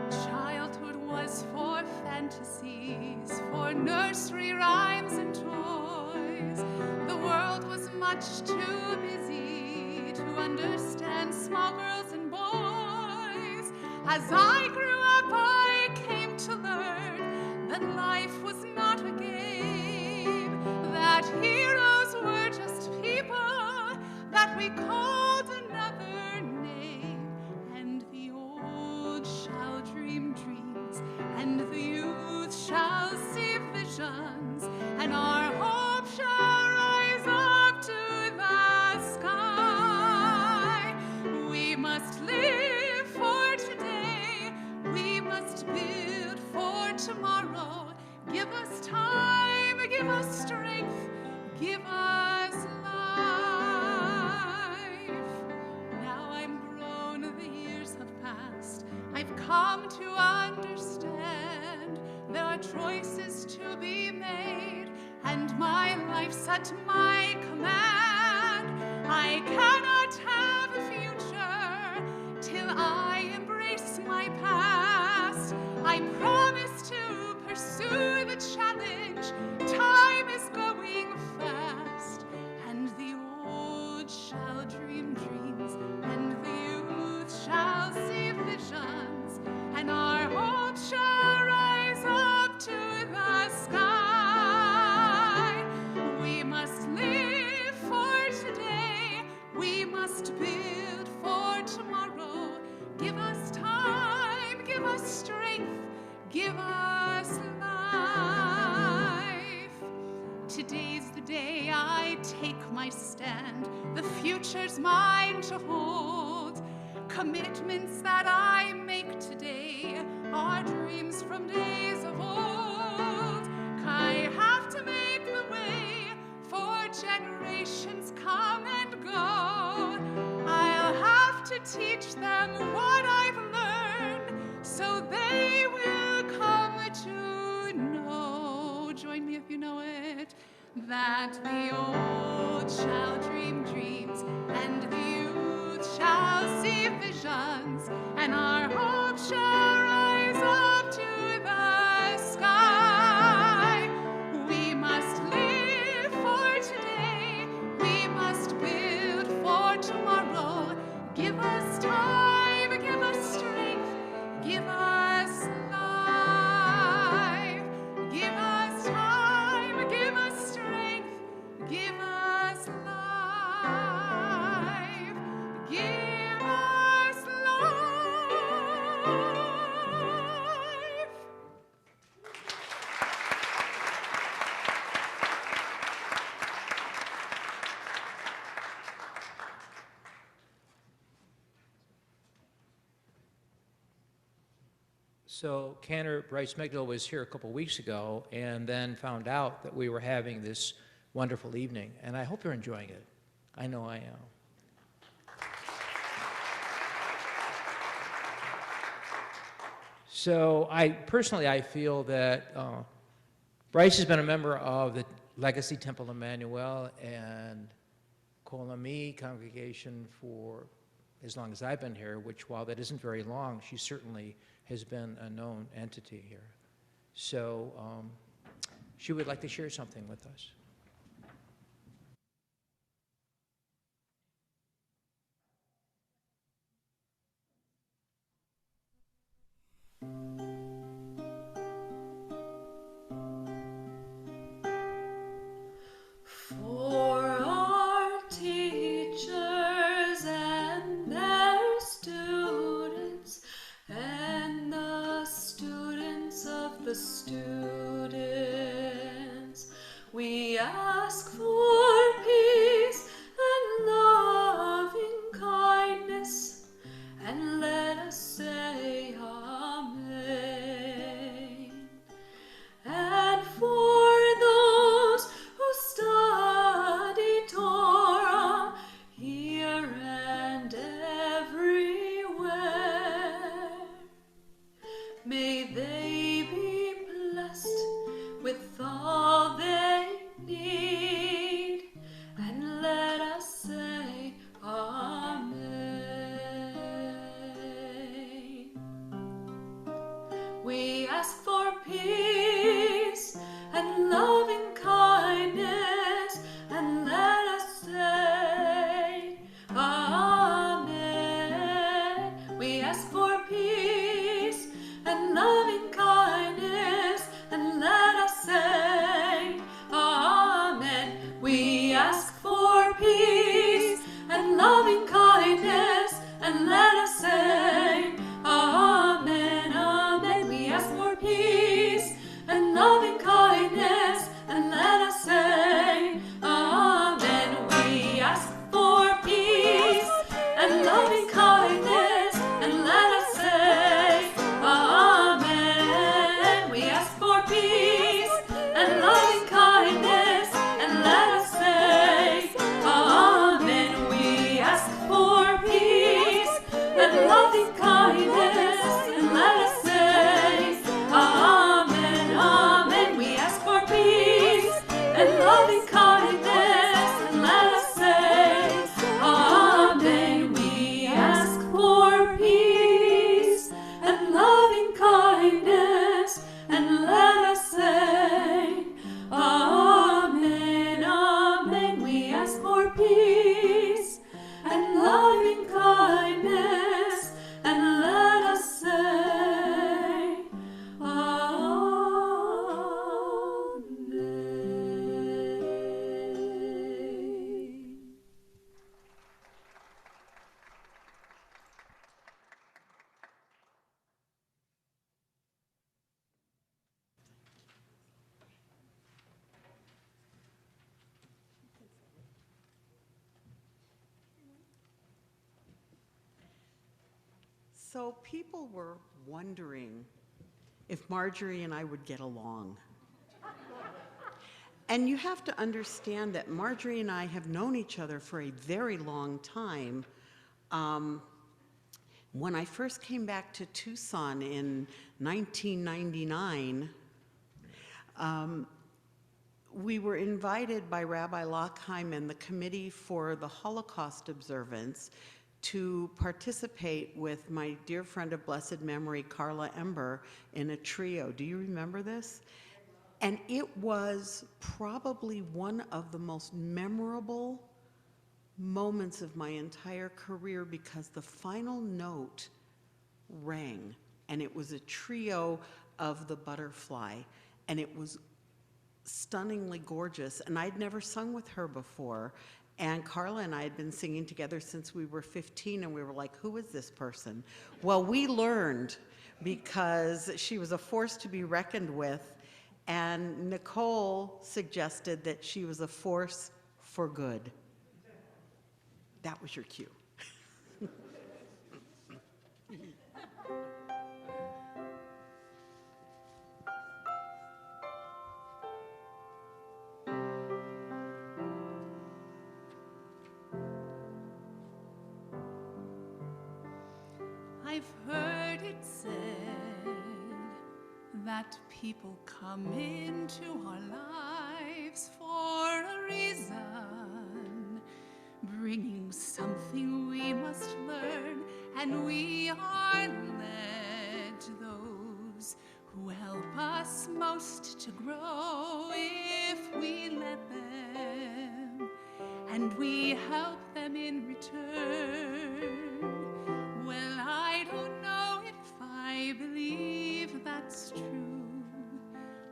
[SPEAKER 13] Childhood was for fantasies, for nursery rhymes and toys. The world was much too busy to understand small girls and boys. As I grew up, I came to learn that life was not a game, that But heroes were just people that we called another name. And the old shall dream dreams, and the youth shall see visions, and our hope shall rise up to the sky. We must live for today, we must build for tomorrow. Give us time, give us strength, give us life. Now I'm grown, the years have passed, I've come to understand there are choices to be made, and my life's at my command. I cannot have a future till I embrace my past. I promise to pursue the challenge. Time is going fast, and the old shall dream dreams, and the youth shall see visions, and our hope shall rise up to the sky. We must live for today, we must build for tomorrow. Give us time, give us strength, give us life. Today's the day I take my stand. The future's mine to hold. Commitments that I make today are dreams from days of old. I have to make the way for generations come and go. I'll have to teach them what I've learned, so they will come to know. Join me if you know it. That the old shall dream dreams, and the youth shall see visions, and our hope shall rise up to the sky. We must live for today, we must build for tomorrow. Give us time, give us strength, give us life. Give us time, give us strength, give us life. Give us life.
[SPEAKER 3] So Cantor Bryce Megdal was here a couple weeks ago and then found out that we were having this wonderful evening, and I hope you're enjoying it. I know I am. So I feel that Bryce has been a member of the Legacy Temple Emmanuel and Kol Ami congregation for as long as I've been here, which while that isn't very long, she certainly has been a known entity here. So she would like to share something with us.
[SPEAKER 4] For our teachers and their students, and the students of the students, we ask for peace and loving kindness, and let us say Amen. And for those who study Torah here and everywhere, may they be blessed with all they need, and let us say Amen. We ask for peace and loving kindness, and let us say Amen. We ask for peace and loving kindness, and let us say Amen.
[SPEAKER 1] So people were wondering if Marjorie and I would get along. And you have to understand that Marjorie and I have known each other for a very long time. When I first came back to Tucson in 1999, we were invited by Rabbi Louchheim and the Committee for the Holocaust Observance to participate with my dear friend of blessed memory, Carla Ember, in a trio. Do you remember this? And it was probably one of the most memorable moments of my entire career because the final note rang, and it was a trio of the Butterfly, and it was stunningly gorgeous, and I'd never sung with her before. And Carla and I had been singing together since we were 15, and we were like, who is this person? Well, we learned because she was a force to be reckoned with, and Nicole suggested that she was a force for good. That was your cue.
[SPEAKER 13] I've heard it said that people come into our lives for a reason, bringing something we must learn, and we are led to those who help us most to grow if we let them, and we help them in return. Well, I don't know if I believe that's true,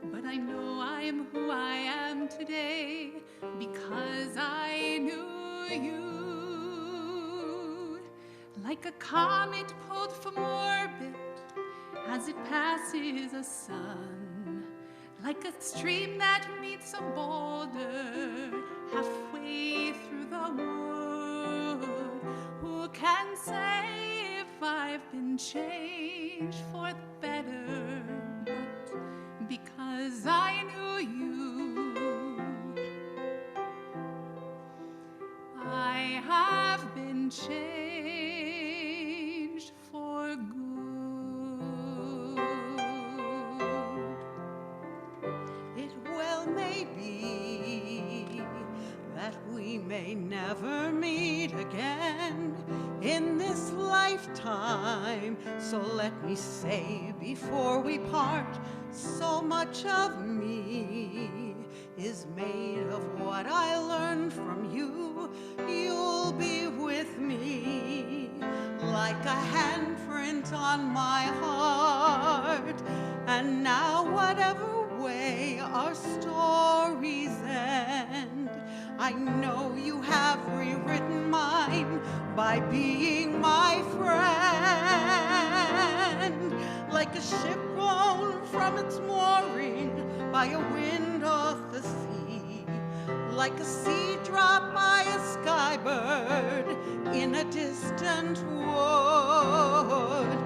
[SPEAKER 13] but I know I am who I am today because I knew you. Like a comet pulled from orbit as it passes a sun, like a stream that meets a boulder halfway through the wood. Who can say if I've been changed for the better? But because I knew you, I have been changed for good.
[SPEAKER 1] It well may be that we may never meet again in this lifetime. So let me say before we part, so much of me is made of what I learned from you. You'll be with me like a handprint on my heart. And now whatever way our stories end, I know you have rewritten mine by being my friend. Like a ship blown from its mooring by a wind off the sea, like a sea drop by a skybird in a distant wood.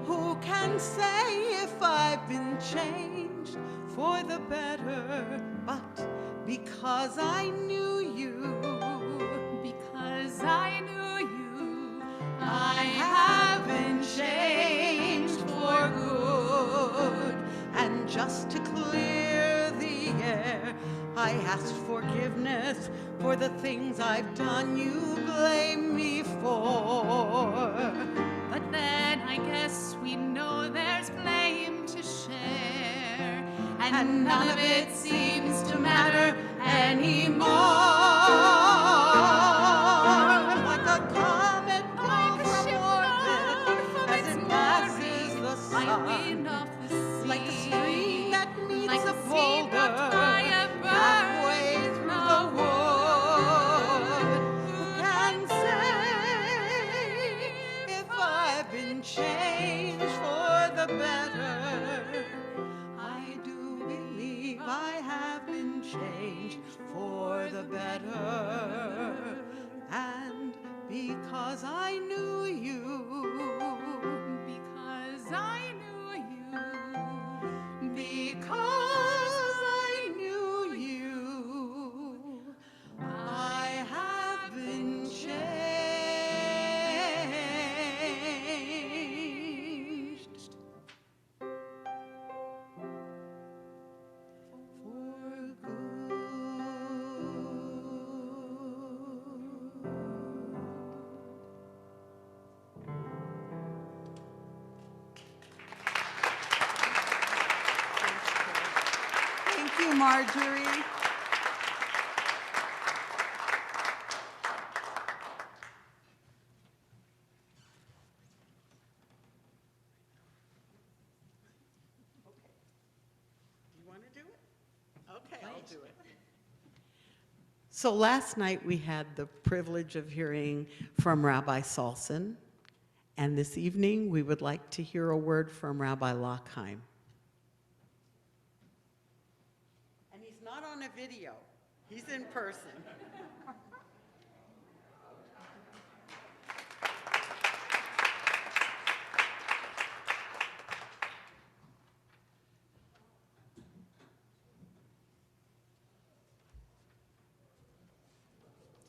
[SPEAKER 1] Who can say if I've been changed for the better? But because I knew you,
[SPEAKER 13] because I knew you,
[SPEAKER 1] I have been changed for good. And just to clear the air, I asked forgiveness for the things I've done you blame me for.
[SPEAKER 13] But then I guess we know there's blame to share, and none of it seems to matter anymore.
[SPEAKER 1] Like a comet pulled from orbit as it passes the sun, like a stream that meets a boulder halfway through the wood. Who can say if I've been changed for the better? I do believe I have been changed for the better. Marjorie. You want to do it? Okay, I'll do it. So last night we had the privilege of hearing from Rabbi Saulson, and this evening we would like to hear a word from Rabbi Louchheim. And he's not on a video, he's in person.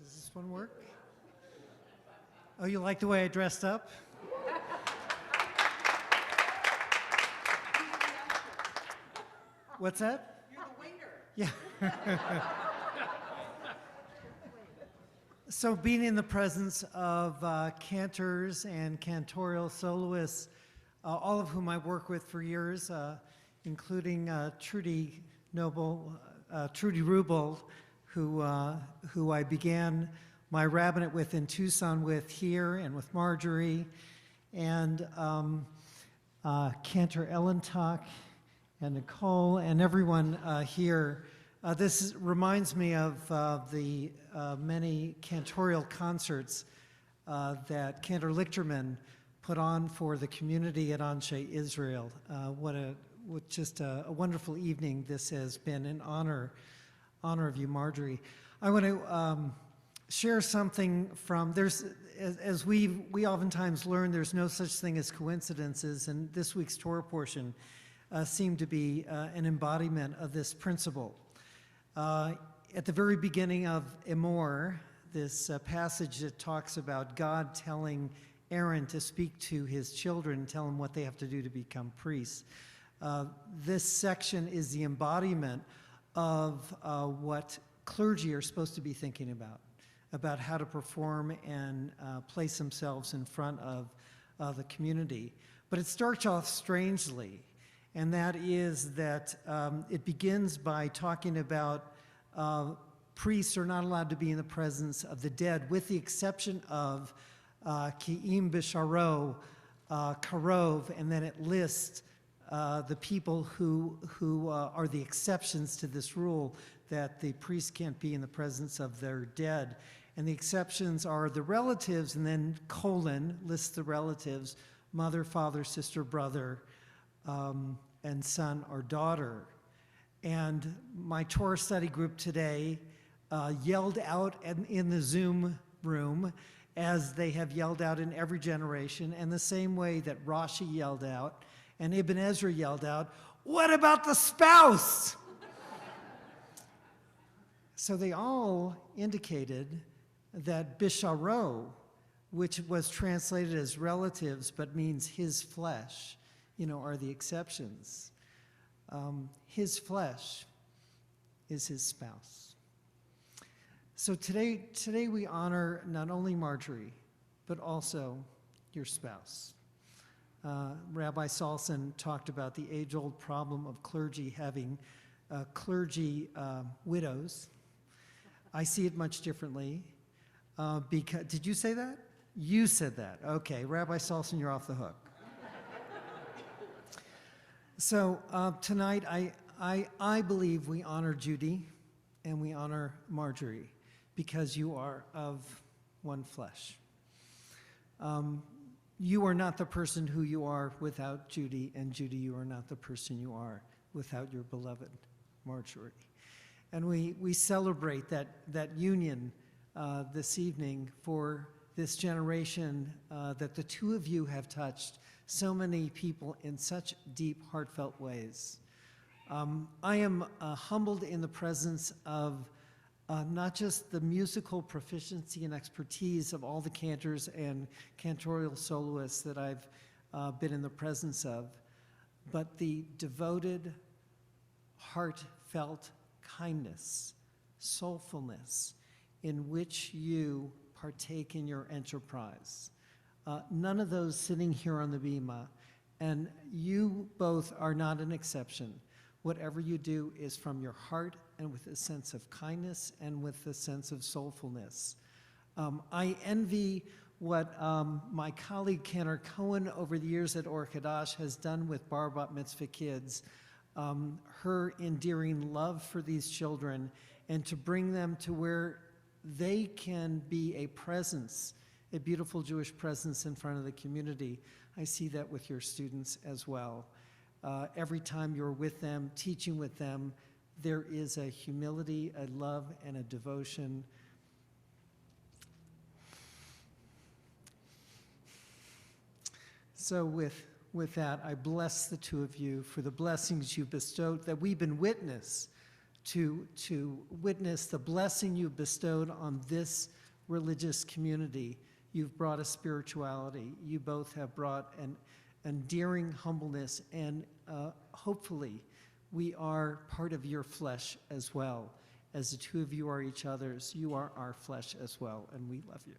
[SPEAKER 14] Does this one work? Oh, you like the way I dressed up? What's that?
[SPEAKER 1] You're the waiter.
[SPEAKER 14] Yeah. So being in the presence of cantors and cantorial soloists, all of whom I work with for years, including Trudy Rubel, who I began my rabbinate with in Tucson with here and with Marjorie, and Cantor Ellentuck and Nichole and everyone here. This reminds me of the many cantorial concerts that Cantor Lichterman put on for the community at Anshe Israel. What just a wonderful evening this has been in honor of you, Marjorie. I want to share something from, as we oftentimes learn, there's no such thing as coincidences, and this week's Torah portion seemed to be an embodiment of this principle. At the very beginning of Emor, this passage that talks about God telling Aaron to speak to his children, tell them what they have to do to become priests. This section is the embodiment of what clergy are supposed to be thinking about how to perform and place themselves in front of the community. But it starts off strangely, and that is that it begins by talking about priests are not allowed to be in the presence of the dead, with the exception of Ki'im B'Sharo, Karov, and then it lists the people who are the exceptions to this rule that the priest can't be in the presence of their dead. And the exceptions are the relatives, and then colon lists the relatives, mother, father, sister, brother, and son or daughter. And my Torah study group today yelled out in the Zoom room, as they have yelled out in every generation, and the same way that Rashi yelled out and Ibn Ezra yelled out, "What about the spouse?" So they all indicated that Bisharo, which was translated as relatives but means his flesh, are the exceptions. His flesh is his spouse. So today we honor not only Marjorie, but also your spouse. Rabbi Saulson talked about the age-old problem of clergy having clergy widows. I see it much differently. Because, did you say that? You said that. Okay, Rabbi Saulson, you're off the hook. So tonight, I believe we honor Judy and we honor Marjorie because you are of one flesh. You are not the person who you are without Judy, and Judy, you are not the person you are without your beloved Marjorie. And we celebrate that union this evening for this generation that the two of you have touched so many people in such deep, heartfelt ways. I am humbled in the presence of not just the musical proficiency and expertise of all the cantors and cantorial soloists that I've been in the presence of, but the devoted, heartfelt kindness, soulfulness in which you partake in your enterprise. None of those sitting here on the bima, and you both are not an exception. whatever you do is from your heart and with a sense of kindness and with a sense of soulfulness. I envy what my colleague Cantor Cohen over the years at Or Kadash has done with Bar Bat Mitzvah kids, her endearing love for these children, and to bring them to where they can be a presence, a beautiful Jewish presence in front of the community. I see that with your students as well. Every time you're with them, teaching with them, there is a humility, a love, and a devotion. So with that, I bless the two of you for the blessings you bestowed, that we've been witness to witness the blessing you bestowed on this religious community. You've brought a spirituality. You both have brought an endearing humbleness, and hopefully we are part of your flesh as well. As the two of you are each other's, you are our flesh as well, and we love you.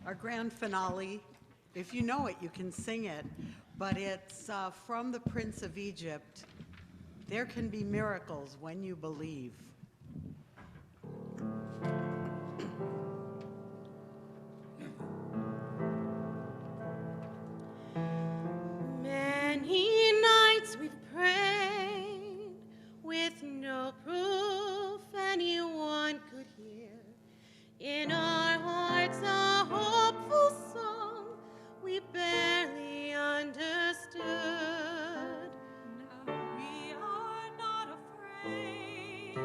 [SPEAKER 1] Our grand finale, if you know it, you can sing it, but it's from the Prince of Egypt. There can be miracles when you believe.
[SPEAKER 15] Many nights we've prayed with no proof anyone could hear. In our hearts a hopeful song we barely understood.
[SPEAKER 6] Now we are not afraid,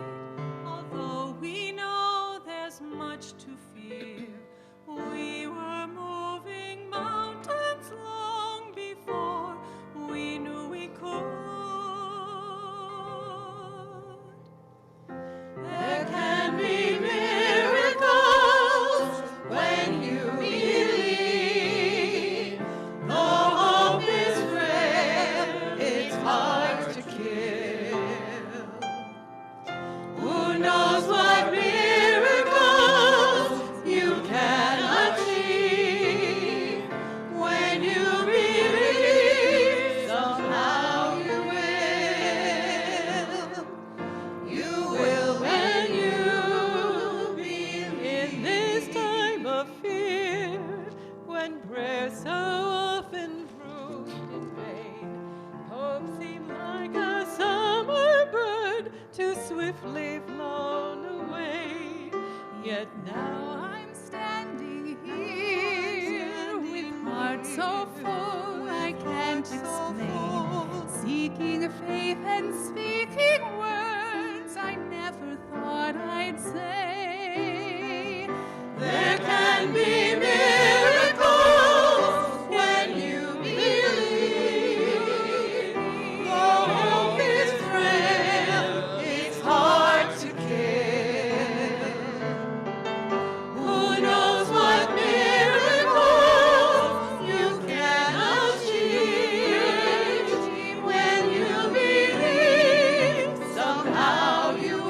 [SPEAKER 6] although we know there's much to fear. We were moving mountains long before we knew we could. There can be miracles when you believe. Though hope is frail, it's hard to kill. Who knows what miracles you can achieve? When you believe, somehow you will. You will when you believe. In this time of fear, when prayers so often proved in vain, hope seemed like a summer bird too swiftly flown away. Yet now I'm standing here with heart so full I can't explain, seeking faith and speaking words I never thought I'd say. There can be miracles when you believe. Though hope is frail, it's hard to kill. Who knows what miracles you can achieve? When you believe, somehow you will.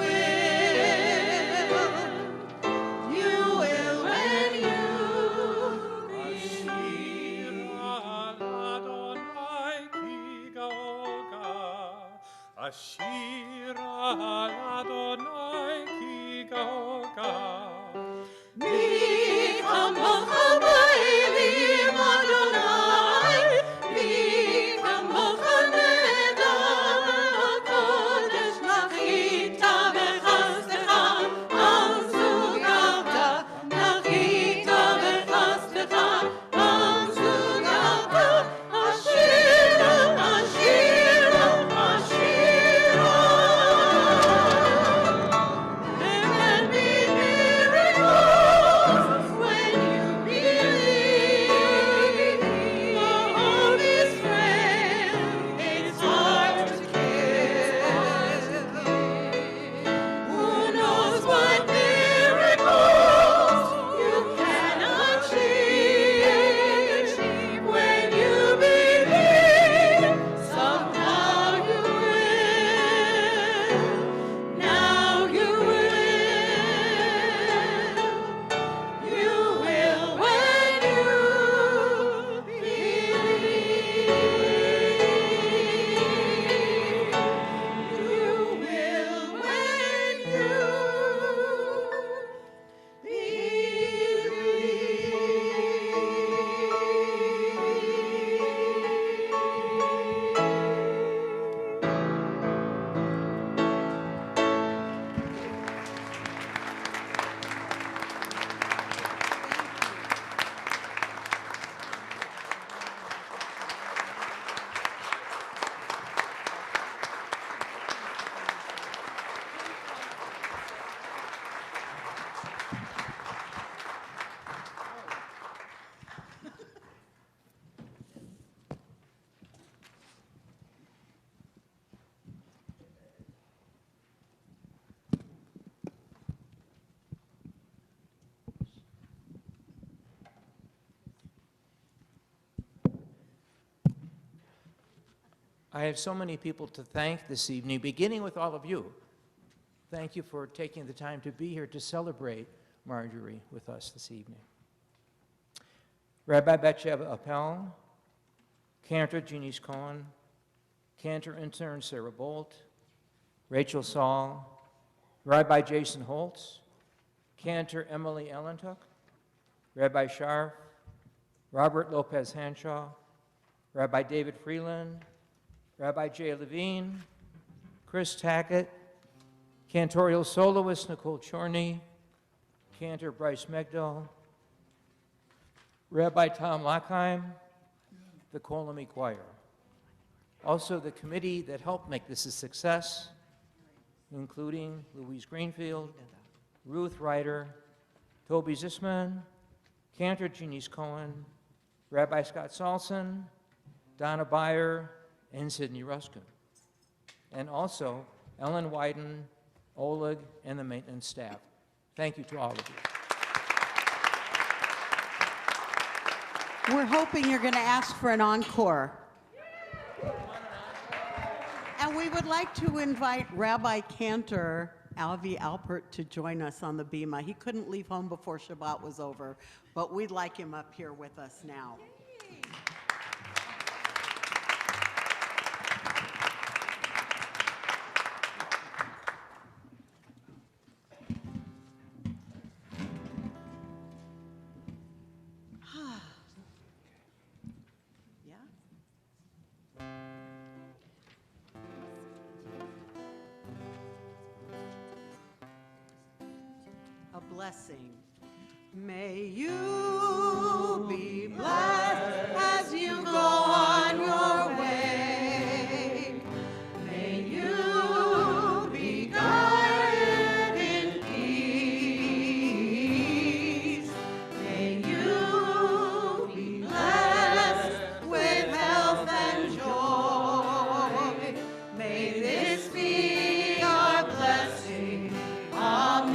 [SPEAKER 6] You will when you
[SPEAKER 9] Ashira Adonai ki goga.
[SPEAKER 15] Mi kamocha ba'elim Adonai, mi kamocha nedar HaKodesh, nachita v'chastecha al zugarta, nachita v'chastecha al zugarta, Ashira, Ashira, Ashira.
[SPEAKER 3] I have so many people to thank this evening, beginning with all of you. Thank you for taking the time to be here to celebrate Marjorie with us this evening. Rabbi Batsheva Appel, Cantor Janece Cohen, Cantor Intern Sarah Bollt, Rachel Saul, Rabbi Jason Holtz, Cantor Emily Ellentuck, Rabbi Sharff, Robert Lopez-Hanshaw, Rabbi David Freelund, Rabbi Jay LeVine, Chris Tackett, Cantorial Soloist Nichole Chorny, Cantor Bryce Megdal, Rabbi Thomas Louchheim, the Kol Ami Choir. Also the committee that helped make this a success, including Louise Greenfield, Ruth Ryder, Toby Zisman, Cantor Janece Cohen, Rabbi Scott Saulson, Donna Beyer, and Sidney Ruskin. And also Ellen Wyden, Oleg, and the maintenance staff. Thank you to all of you.
[SPEAKER 1] We're hoping you're going to ask for an encore. And we would like to invite Rabbi Cantor Alvi Alpert to join us on the bima. He couldn't leave home before Shabbat was over, but we'd like him up here with us now. Blessing. May you be blessed as you go on your way. May you be guided in peace. May you be blessed with health and joy. May this be our blessing. Amen.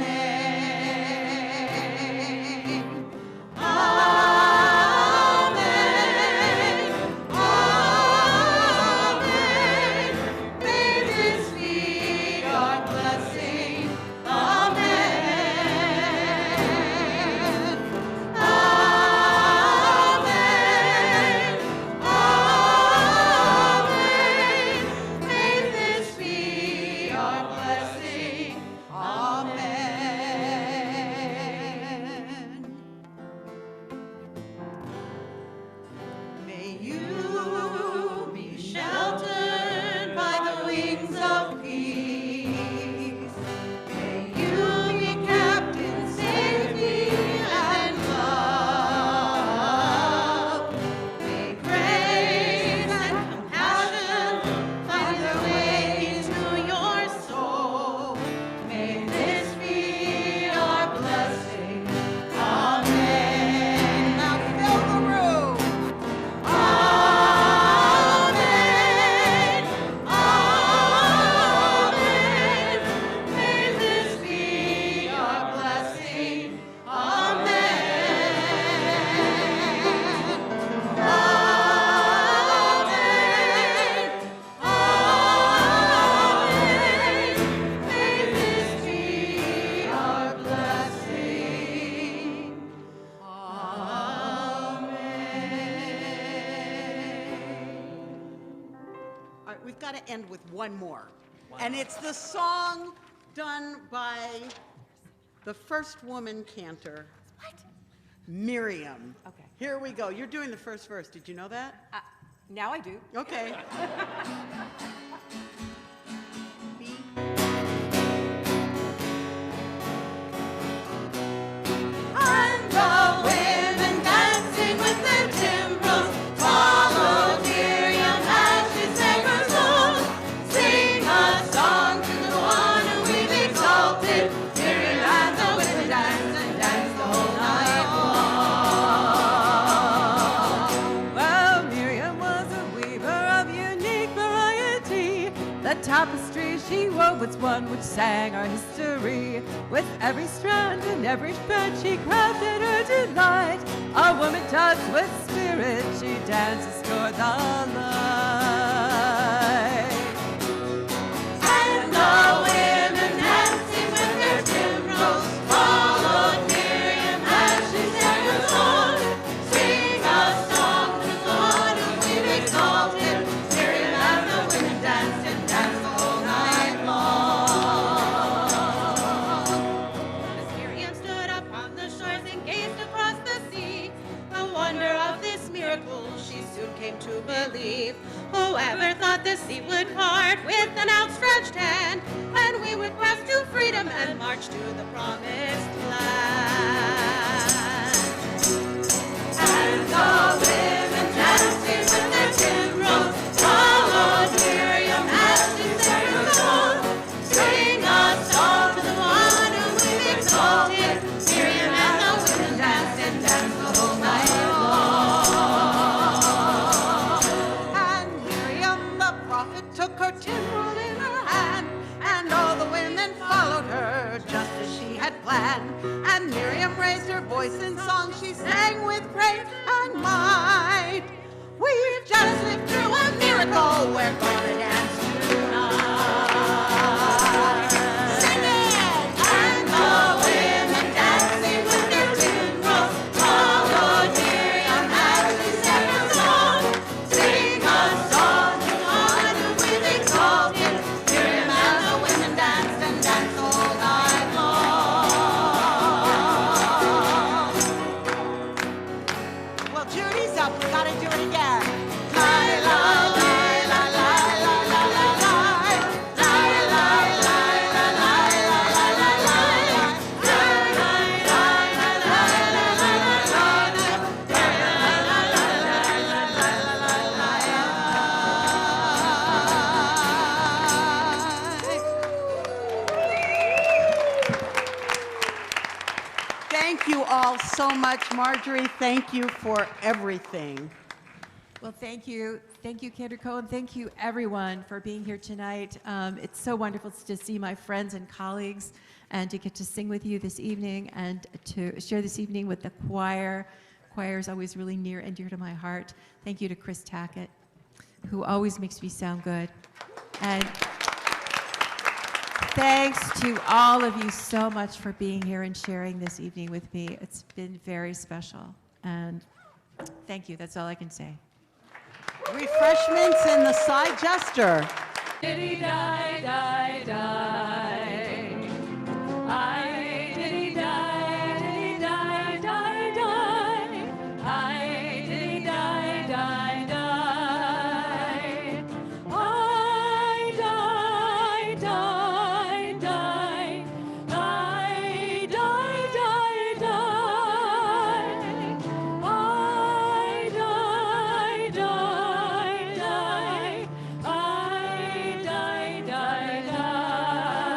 [SPEAKER 1] We've got to end with one more. And it's the song done by the first woman cantor, Miriam.
[SPEAKER 16] Okay.
[SPEAKER 1] Here we go. You're doing the first verse. Did you know that?
[SPEAKER 16] Now I do.
[SPEAKER 1] Okay.
[SPEAKER 15] And the women dancing with their timbrels followed Miriam as she sang her song. Sing a song to the one who we've exalted. Miriam and the women danced and danced the whole night long.
[SPEAKER 4] Well, Miriam was a weaver of unique variety. The tapestry she wove was one which sang our history. With every strand and every thread she crafted her delight. A woman touched with spirit, she dances toward the light.
[SPEAKER 15] came to believe. Whoever thought the sea would part with an outstretched hand, and we would cross to freedom and march to the promised land. And the women dancing with their timbrels followed Miriam as she sang her song. Sing a song to the one whom we've exalted. Miriam and the women danced and danced the whole night long. And Miriam the prophet took her timbrel in her hand, and all the women followed her just as she had planned. And Miriam raised her voice in song, she sang with great and might. We've just lived through a miracle, we're gonna dance tonight. Sing it! And the women dancing with their timbrels followed Miriam as she sang her song. Sing a song to the one whom we've exalted. Miriam and the women danced and danced all night long. Well, Judy's up, we gotta do it again. Thank you all so much. Marjorie, thank you for everything.
[SPEAKER 2] Well, thank you. Thank you, Cantor Cohen. Thank you, everyone, for being here tonight. It's so wonderful to see my friends and colleagues and to get to sing with you this evening and to share this evening with the choir. Choir is always really near and dear to my heart. Thank you to Chris Tackett, who always makes me sound good. And thanks to all of you so much for being here and sharing this evening with me. It's been very special. And thank you. That's all I can say.
[SPEAKER 1] Refreshments in the side jester.
[SPEAKER 4] Diddy die, die, die. I diddy die, diddy die, die, die. I diddy die, die, die. I die, die, die. I die, die, die. I die, die, die. I die, die, die.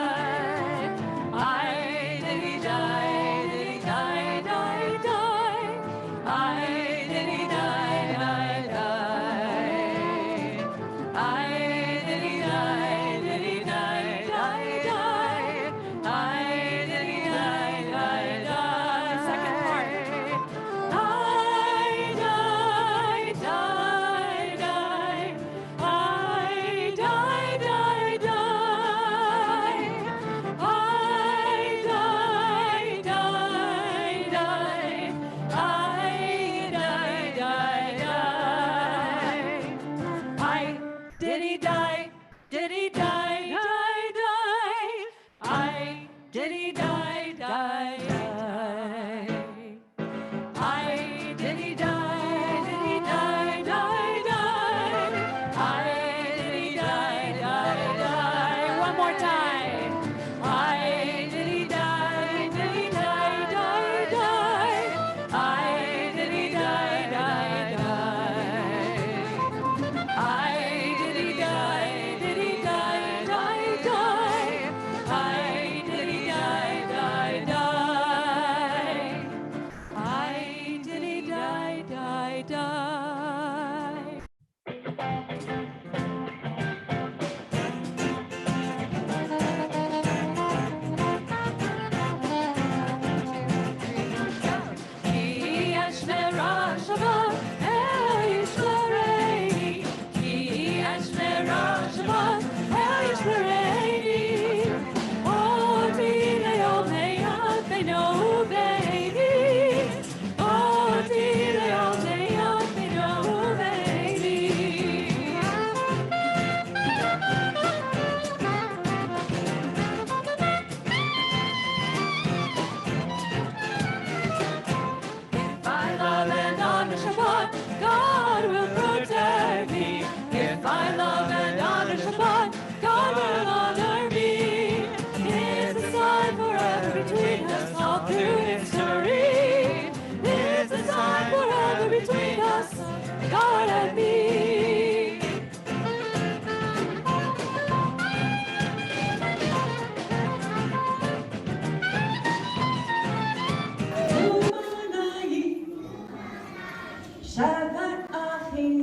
[SPEAKER 4] Shabbat Achim,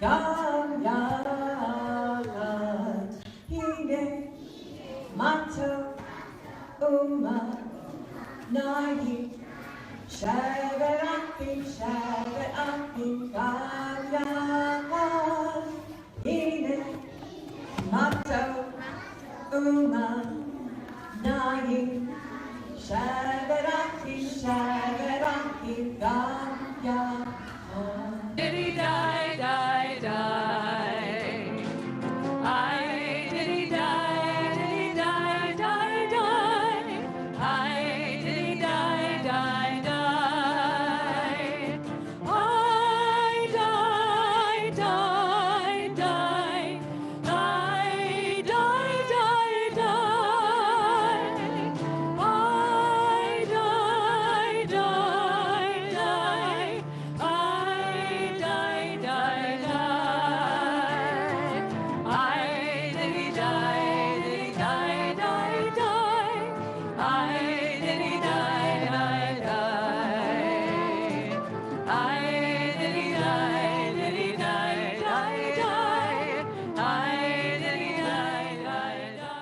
[SPEAKER 4] Gam Yad, Hine, Mato, Uma, Nahi, Shabbat Achim, Gam Yad, Hine, Mato, Uma, Nahi, Shabbat Achim, Gam Yad. Diddy die, die, die. I diddy die, die, die. I diddy die, die, die. I die, die, die. I die, die, die. I die, die, die. I die, die, die. I diddy die, die, die, die. I diddy die, die, die. I diddy die, die, die. I diddy die, die.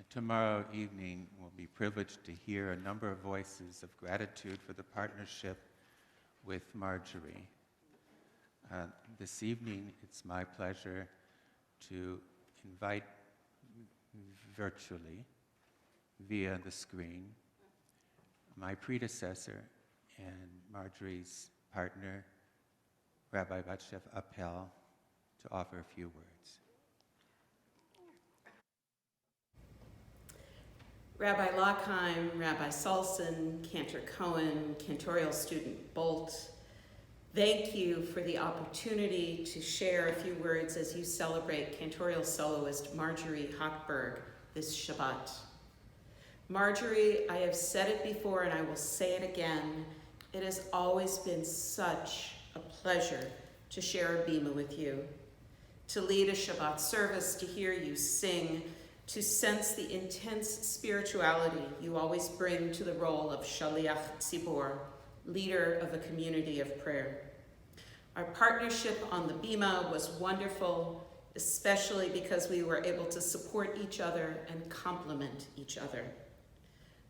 [SPEAKER 16] Tomorrow evening, we'll be privileged to hear a number of voices of gratitude for the partnership with Marjorie. This evening, it's my pleasure to invite virtually, via the screen, my predecessor and Marjorie's partner, Rabbi Batsheva Appel, to offer a few words.
[SPEAKER 17] Rabbi Louchheim, Rabbi Saulson, Cantor Cohen, Cantorial student Boldt, thank you for the opportunity to share a few words as you celebrate Cantorial Soloist Marjorie Hochberg this Shabbat. Marjorie, I have said it before and I will say it again, it has always been such a pleasure to share a bima with you, to lead a Shabbat service, to hear you sing, to sense the intense spirituality you always bring to the role of Shaliach Tzibor, leader of a community of prayer. Our partnership on the bima was wonderful, especially because we were able to support each other and complement each other.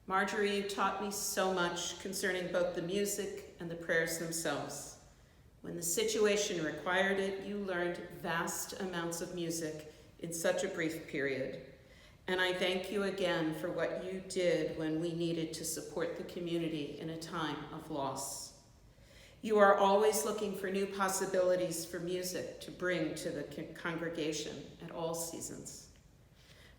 [SPEAKER 17] Marjorie, you taught me so much concerning both the music and the prayers themselves. When the situation required it, you learned vast amounts of music in such a brief period. And I thank you again for what you did when we needed to support the community in a time of loss. You are always looking for new possibilities for music to bring to the congregation at all seasons.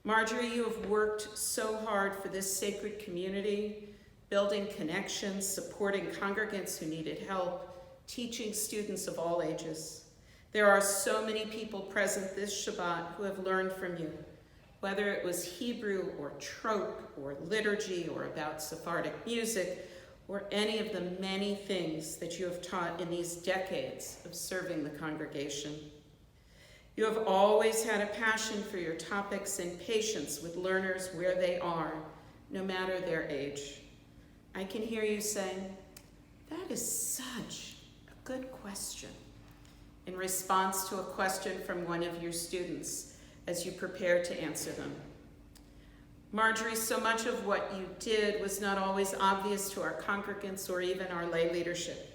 [SPEAKER 17] Marjorie, you have worked so hard for this sacred community, building connections, supporting congregants who needed help, teaching students of all ages. There are so many people present this Shabbat who have learned from you, whether it was Hebrew or trope or liturgy or about Sephardic music or any of the many things that you have taught in these decades of serving the congregation. You have always had a passion for your topics and patience with learners where they are, no matter their age. I can hear you saying, "That is such a good question," in response to a question from one of your students as you prepare to answer them. Marjorie, so much of what you did was not always obvious to our congregants or even our lay leadership,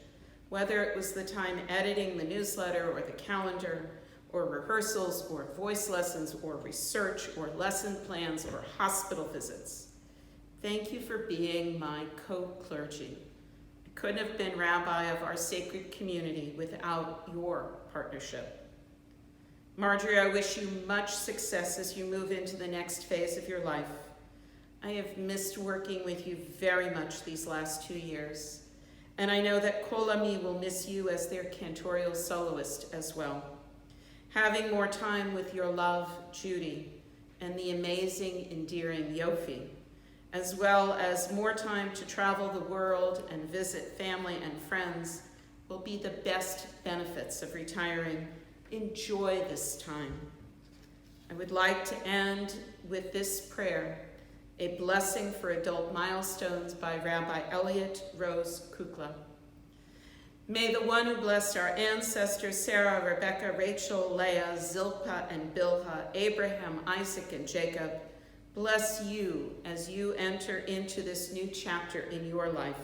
[SPEAKER 17] whether it was the time editing the newsletter or the calendar, or rehearsals, or voice lessons, or research, or lesson plans, or hospital visits. Thank you for being my co-clergy. I couldn't have been rabbi of our sacred community without your partnership. Marjorie, I wish you much success as you move into the next phase of your life. I have missed working with you very much these last 2 years, and I know that Kol Ami will miss you as their cantorial soloist as well. Having more time with your love, Judy, and the amazing, endearing Yofi, as well as more time to travel the world and visit family and friends, will be the best benefits of retiring. Enjoy this time. I would like to end with this prayer, a blessing for adult milestones by Rabbi Elliot Rose Kukla. May the one who blessed our ancestors, Sarah, Rebecca, Rachel, Leah, Zilpah, and Bilhah, Abraham, Isaac, and Jacob, bless you as you enter into this new chapter in your life.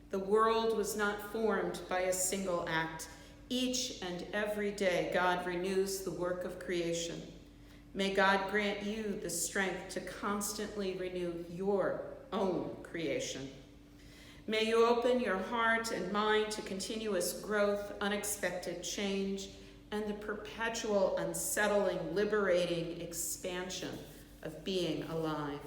[SPEAKER 17] The world was not formed by a single act. Each and every day, God renews the work of creation. May God grant you the strength to constantly renew your own creation. May you open your heart and mind to continuous growth, unexpected change, and the perpetual, unsettling, liberating expansion of being alive.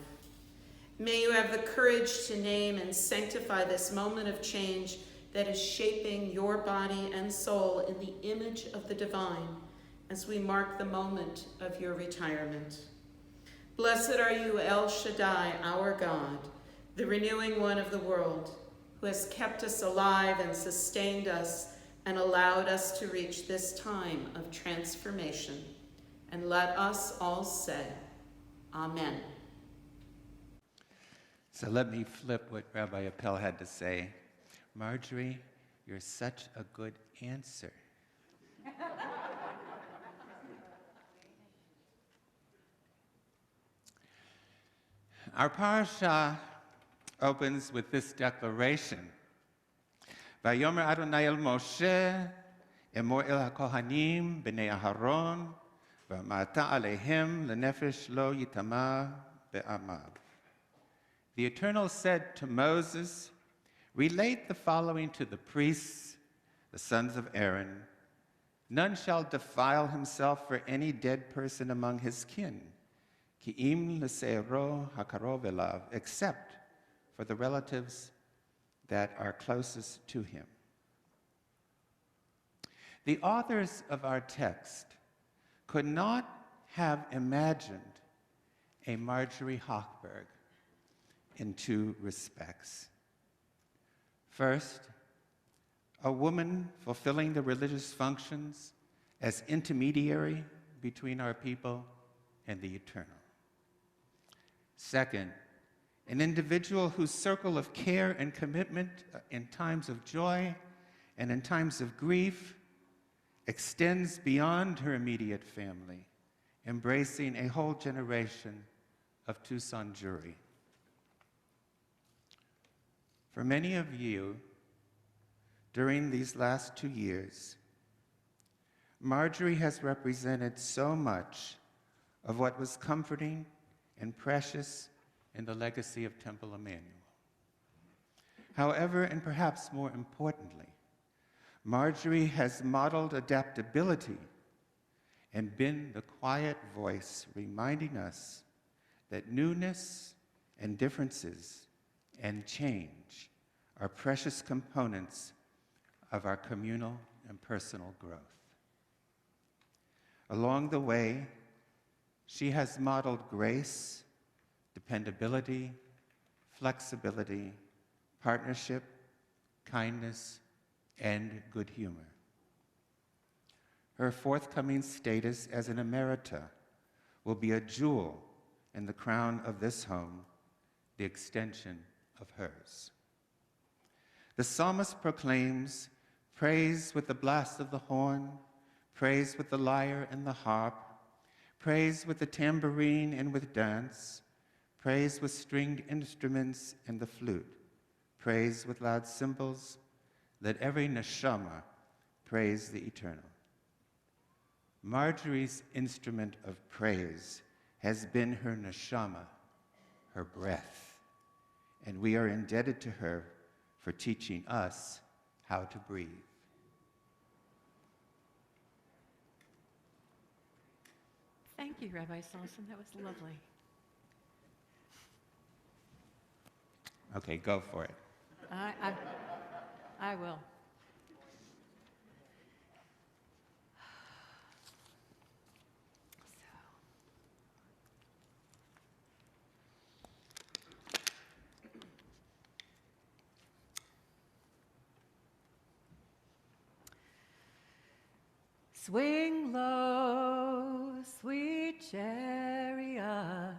[SPEAKER 17] May you have the courage to name and sanctify this moment of change that is shaping your body and soul in the image of the divine as we mark the moment of your retirement. Blessed are you, El Shaddai, our God, the renewing one of the world, who has kept us alive and sustained us and allowed us to reach this time of transformation. And let us all say, Amen.
[SPEAKER 16] So let me flip what Rabbi Appel had to say. Marjorie, you're such a good answer. Our parasha opens with this declaration. Vayomer Adonai el Moshe, emor el hakohanim b'nei Aharon, v'amata alehem lenefesh lo yitama be'amav. The Eternal said to Moses, relate the following to the priests, the sons of Aaron. None shall defile himself for any dead person among his kin, ki'im l'seiro hakarov elav, except for the relatives that are closest to him. The authors of our text could not have imagined a Marjorie Hochberg in two respects. First, a woman fulfilling the religious functions as intermediary between our people and the Eternal. Second, an individual whose circle of care and commitment in times of joy and in times of grief extends beyond her immediate family, embracing a whole generation of Tucson Jewry. For many of you, during these last 2 years, Marjorie has represented so much of what was comforting and precious in the legacy of Temple Emmanuel. However, and perhaps more importantly, Marjorie has modeled adaptability and been the quiet voice reminding us that newness and differences and change are precious components of our communal and personal growth. Along the way, she has modeled grace, dependability, flexibility, partnership, kindness, and good humor. Her forthcoming status as an emerita will be a jewel in the crown of this home, the extension of hers. The psalmist proclaims, praise with the blast of the horn, praise with the lyre and the harp, praise with the tambourine and with dance, praise with stringed instruments and the flute, praise with loud cymbals. Let every neshama praise the Eternal. Marjorie's instrument of praise has been her neshama, her breath, and we are indebted to her for teaching us how to breathe.
[SPEAKER 2] Thank you, Rabbi Saulson. That was lovely.
[SPEAKER 16] Okay, go for it.
[SPEAKER 2] I will.
[SPEAKER 4] Swing low, sweet chariot.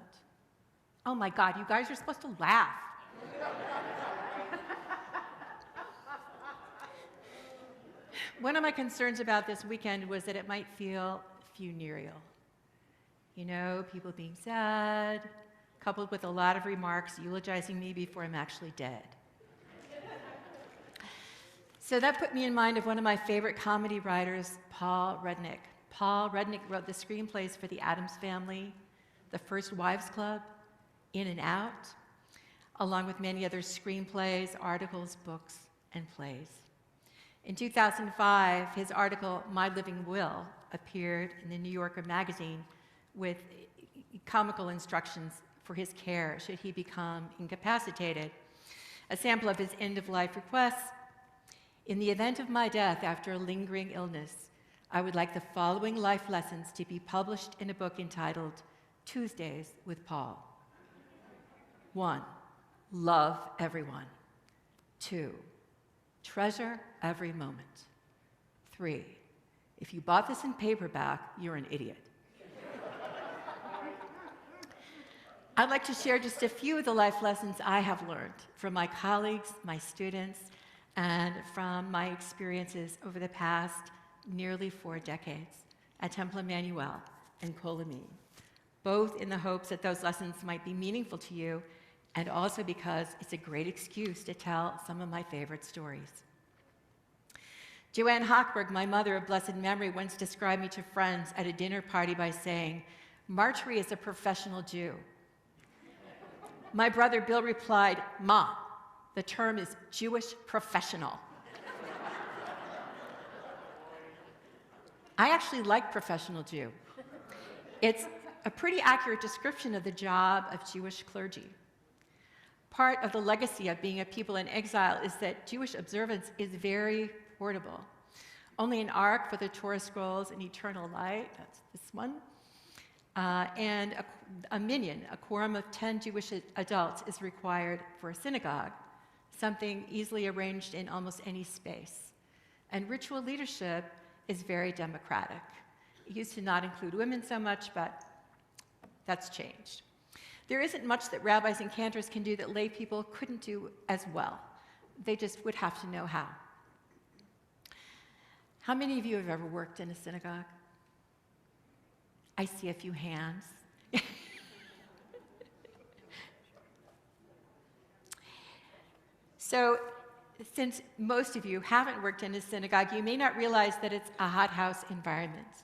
[SPEAKER 4] Oh my God, you guys are supposed to laugh. One of my concerns about this weekend was that it might feel funereal. You know, people being sad, coupled with a lot of remarks eulogizing me before I'm actually dead. So that put me in mind of one of my favorite comedy writers, Paul Rudnick. Paul Rudnick wrote the screenplays for The Addams Family, The First Wives Club, In and Out, along with many other screenplays, articles, books, and plays. In 2005, his article, My Living Will, appeared in the New Yorker magazine with comical instructions for his care should he become incapacitated. A sample of his end-of-life requests: in the event of my death after a lingering illness, I would like the following life lessons to be published in a book entitled Tuesdays with Paul. 1, love everyone. 2, treasure every moment. 3, if you bought this in paperback, you're an idiot. I'd like to share just a few of the life lessons I have learned from my colleagues, my students, and from my experiences over the past nearly 4 decades at Temple Emmanuel and Kol Ami, both in the hopes that those lessons might be meaningful to you, and also because it's a great excuse to tell some of my favorite stories. Joanne Hochberg, my mother of blessed memory, once described me to friends at a dinner party by saying, "Marjorie is a professional Jew." My brother Bill replied, "Ma, the term is Jewish professional." I actually like professional Jew. It's a pretty accurate description of the job of Jewish clergy. Part of the legacy of being a people in exile is that Jewish observance is very portable. Only an ark for the Torah scrolls and eternal light, that's this one, and a minyan, a quorum of 10 Jewish adults, is required for a synagogue, something easily arranged in almost any space. And ritual leadership is very democratic. It used to not include women so much, but that's changed. There isn't much that rabbis and cantors can do that lay people couldn't do as well. They just would have to know how. How many of you have ever worked in a synagogue? I see a few hands. So, since most of you haven't worked in a synagogue, you may not realize that it's a hothouse environment.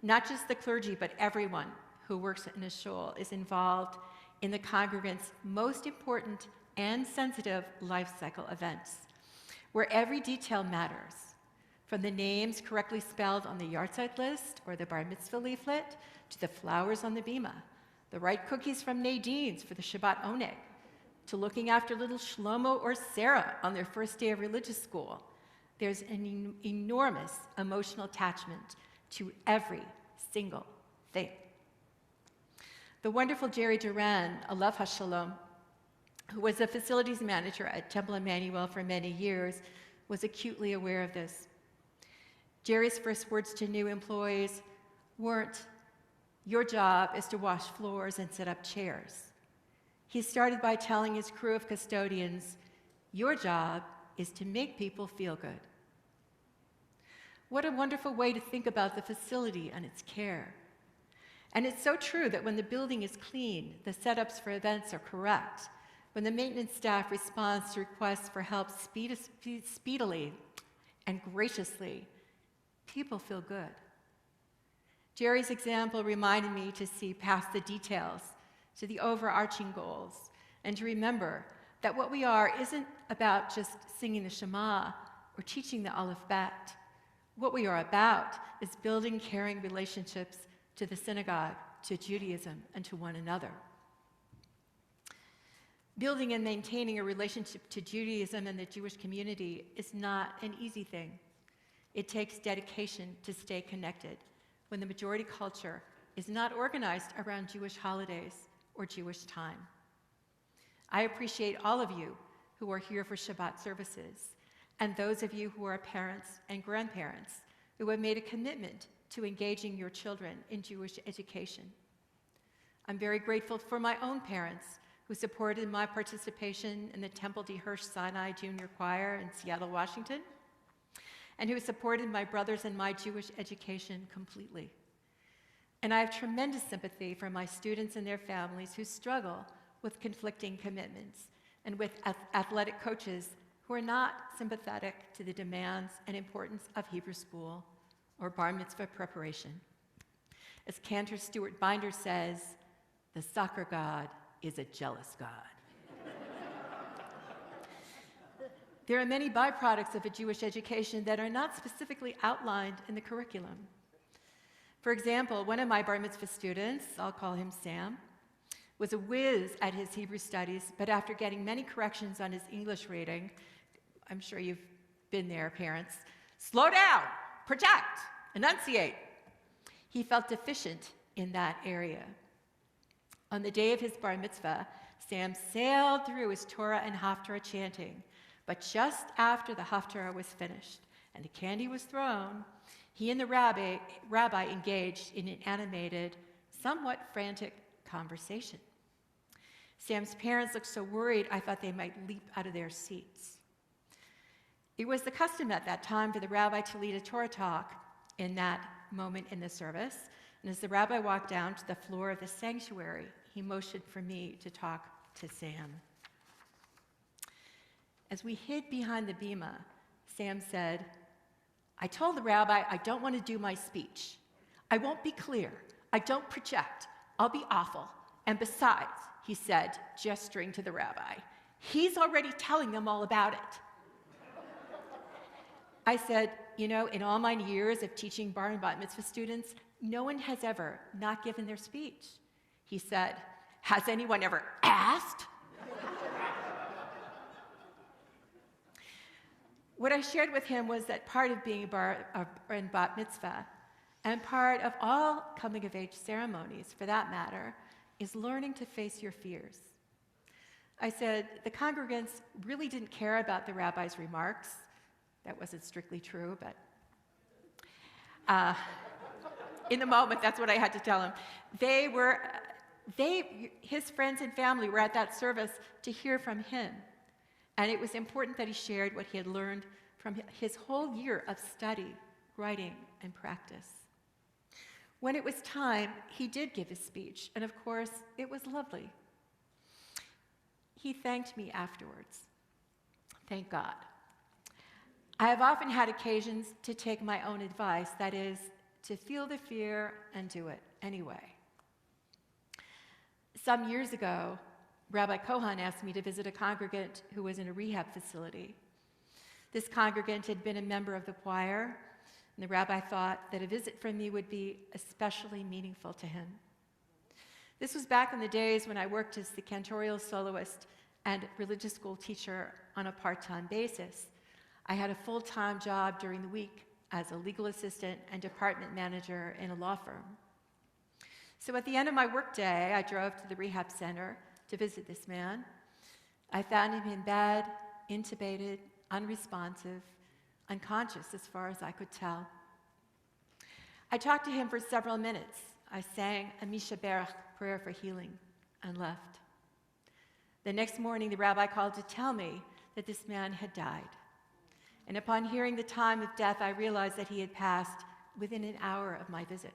[SPEAKER 4] Not just the clergy, but everyone who works in a shul is involved in the congregant's most important and sensitive life cycle events, where every detail matters, from the names correctly spelled on the yahrzeit list or the bar mitzvah leaflet, to the flowers on the bima, the right cookies from Nadine's for the Shabbat oneg, to looking after little Shlomo or Sarah on their first day of religious school. There's an enormous emotional attachment to every single thing. The wonderful Jerry Duran, alav hashalom, who was the facilities manager at Temple Emmanuel for many years, was acutely aware of this. Jerry's first words to new employees weren't, "Your job is to wash floors and set up chairs." He started by telling his crew of custodians, "Your job is to make people feel good." What a wonderful way to think about the facility and its care. And it's so true that when the building is clean, the setups for events are correct, when the maintenance staff responds to requests for help speedily and graciously, people feel good. Jerry's example reminded me to see past the details to the overarching goals, and to remember that what we are isn't about just singing the Shema or teaching the Aleph Bet. What we are about is building caring relationships to the synagogue, to Judaism, and to one another. Building and maintaining a relationship to Judaism and the Jewish community is not an easy thing. It takes dedication to stay connected when the majority culture is not organized around Jewish holidays or Jewish time. I appreciate all of you who are here for Shabbat services, and those of you who are parents and grandparents
[SPEAKER 2] who have made a commitment to engaging your children in Jewish education. I'm very grateful for my own parents who supported my participation in the Temple D. Hirsch Sinai Junior Choir in Seattle, Washington, and who supported my brothers and my Jewish education completely. And I have tremendous sympathy for my students and their families who struggle with conflicting commitments and with athletic coaches who are not sympathetic to the demands and importance of Hebrew school or bar mitzvah preparation. As Cantor Stuart Binder says, the soccer god is a jealous God. There are many byproducts of a Jewish education that are not specifically outlined in the curriculum. For example, one of my bar mitzvah students, I'll call him Sam, was a whiz at his Hebrew studies, but after getting many corrections on his English reading, I'm sure you've been there, parents, slow down, project, enunciate. He felt deficient in that area. On the day of his bar mitzvah, Sam sailed through his Torah and Haftarah chanting, but just after the Haftarah was finished and the candy was thrown, he and the rabbi engaged in an animated, somewhat frantic conversation. Sam's parents looked so worried, I thought they might leap out of their seats. It was the custom at that time for the rabbi to lead a Torah talk in that moment in the service, and as the rabbi walked down to the floor of the sanctuary, he motioned for me to talk to Sam. As we hid behind the bima, Sam said, I told the rabbi I don't want to do my speech. I won't be clear. I don't project. I'll be awful. And besides, he said, gesturing to the rabbi, he's already telling them all about it. I said, you know, in all my years of teaching bar and bat mitzvah students, no one has ever not given their speech. He said, has anyone ever asked? What I shared with him was that part of being a bar and bat mitzvah, and part of all coming-of-age ceremonies, for that matter, is learning to face your fears. I said, the congregants really didn't care about the rabbi's remarks. That wasn't strictly true, but in the moment, that's what I had to tell him. His friends and family were at that service to hear from him. And it was important that he shared what he had learned from his whole year of study, writing, and practice. When it was time, he did give his speech, and of course, it was lovely. He thanked me afterwards. Thank God. I have often had occasions to take my own advice, that is, to feel the fear and do it anyway. Some years ago, Rabbi Cohen asked me to visit a congregant who was in a rehab facility. This congregant had been a member of the choir, and the rabbi thought that a visit from me would be especially meaningful to him. This was back in the days when I worked as the Cantorial Soloist and religious school teacher on a part-time basis. I had a full-time job during the week as a legal assistant and department manager in a law firm. So at the end of my workday, I drove to the rehab center to visit this man. I found him in bed, intubated, unresponsive, unconscious as far as I could tell. I talked to him for several minutes. I sang a Misha Berach prayer for healing and left. The next morning, the rabbi called to tell me that this man had died. And upon hearing the time of death, I realized that he had passed within an hour of my visit.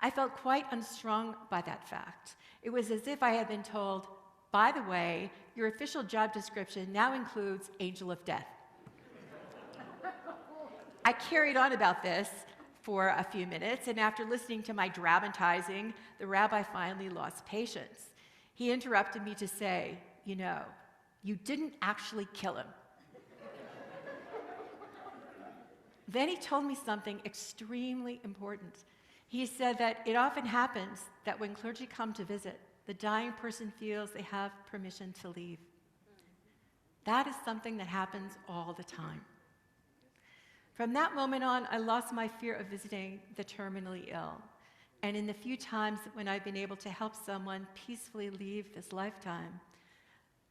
[SPEAKER 2] I felt quite unstrung by that fact. It was as if I had been told, by the way, your official job description now includes angel of death. I carried on about this for a few minutes, and after listening to my dramatizing, the rabbi finally lost patience. He interrupted me to say, you know, you didn't actually kill him. Then he told me something extremely important. He said that it often happens that when clergy come to visit, the dying person feels they have permission to leave. That is something that happens all the time. From that moment on, I lost my fear of visiting the terminally ill. And in the few times when I've been able to help someone peacefully leave this lifetime,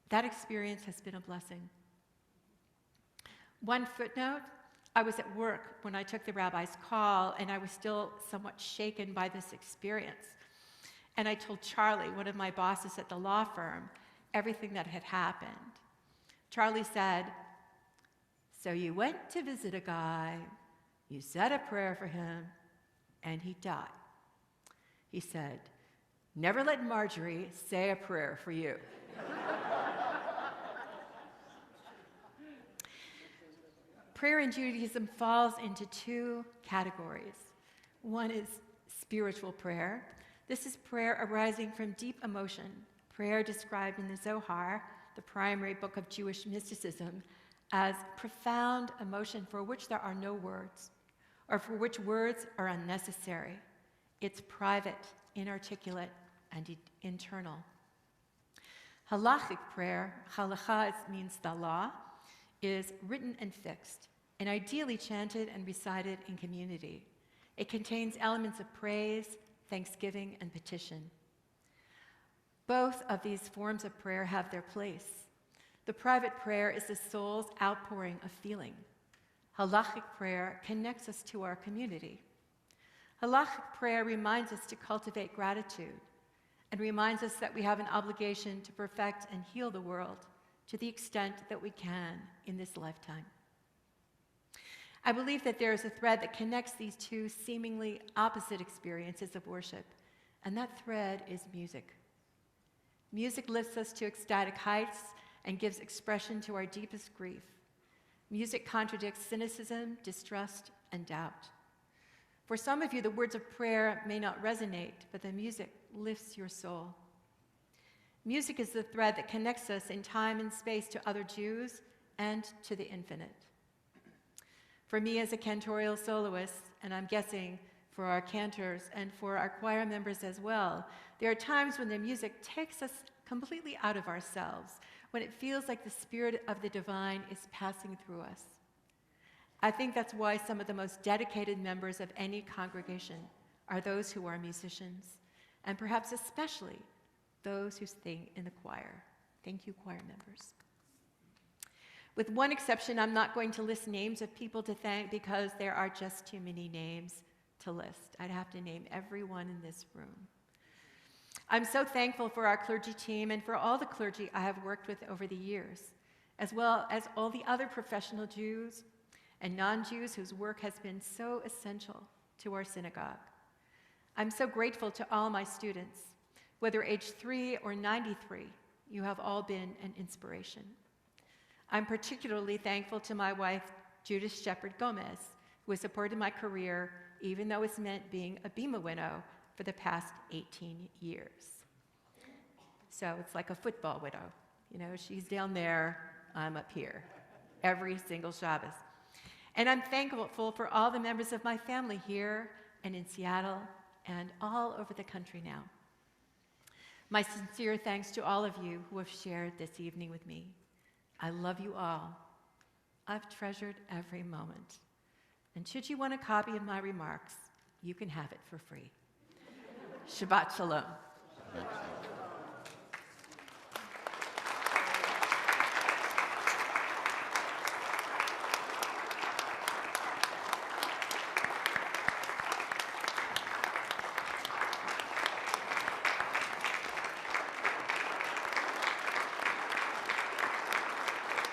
[SPEAKER 2] that experience has been a blessing. One footnote, I was at work when I took the rabbi's call, and I was still somewhat shaken by this experience. And I told Charlie, one of my bosses at the law firm, everything that had happened. Charlie said, "So you went to visit a guy, you said a prayer for him, and he died." He said, "Never let Marjorie say a prayer for you." Prayer in Judaism falls into two categories. One is spiritual prayer. This is prayer arising from deep emotion, prayer described in the Zohar, the primary book of Jewish mysticism, as profound emotion for which there are no words, or for which words are unnecessary. It's private, inarticulate, and internal. Halachic prayer, halacha means the law, is written and fixed, and ideally chanted and recited in community. It contains elements of praise, thanksgiving, and petition. Both of these forms of prayer have their place. The private prayer is the soul's outpouring of feeling. Halachic prayer connects us to our community. Halachic prayer reminds us to cultivate gratitude and reminds us that we have an obligation to perfect and heal the world to the extent that we can in this lifetime. I believe that there is a thread that connects these two seemingly opposite experiences of worship, and that thread is music. Music lifts us to ecstatic heights and gives expression to our deepest grief. Music contradicts cynicism, distrust, and doubt. For some of you, the words of prayer may not resonate, but the music lifts your soul. Music is the thread that connects us in time and space to other Jews and to the infinite. For me as a cantorial soloist, and I'm guessing for our cantors and for our choir members as well, there are times when the music takes us completely out of ourselves, when it feels like the spirit of the divine is passing through us. I think that's why some of the most dedicated members of any congregation are those who are musicians, and perhaps especially those who sing in the choir. Thank you, choir members. With one exception, I'm not going to list names of people to thank because there are just too many names to list. I'd have to name everyone in this room. I'm so thankful for our clergy team and for all the clergy I have worked with over the years, as well as all the other professional Jews and non-Jews whose work has been so essential to our synagogue. I'm so grateful to all my students. Whether age 3 or 93, you have all been an inspiration. I'm particularly thankful to my wife, Judith Shepard Gomez, who has supported my career, even though it's meant being a Bima widow for the past 18 years. So it's like a football widow. You know, she's down there, I'm up here, every single Shabbos. And I'm thankful for all the members of my family here and in Seattle and all over the country now. My sincere thanks to all of you who have shared this evening with me. I love you all. I've treasured every moment. And should you want a copy of my remarks, you can have it for free. Shabbat Shalom.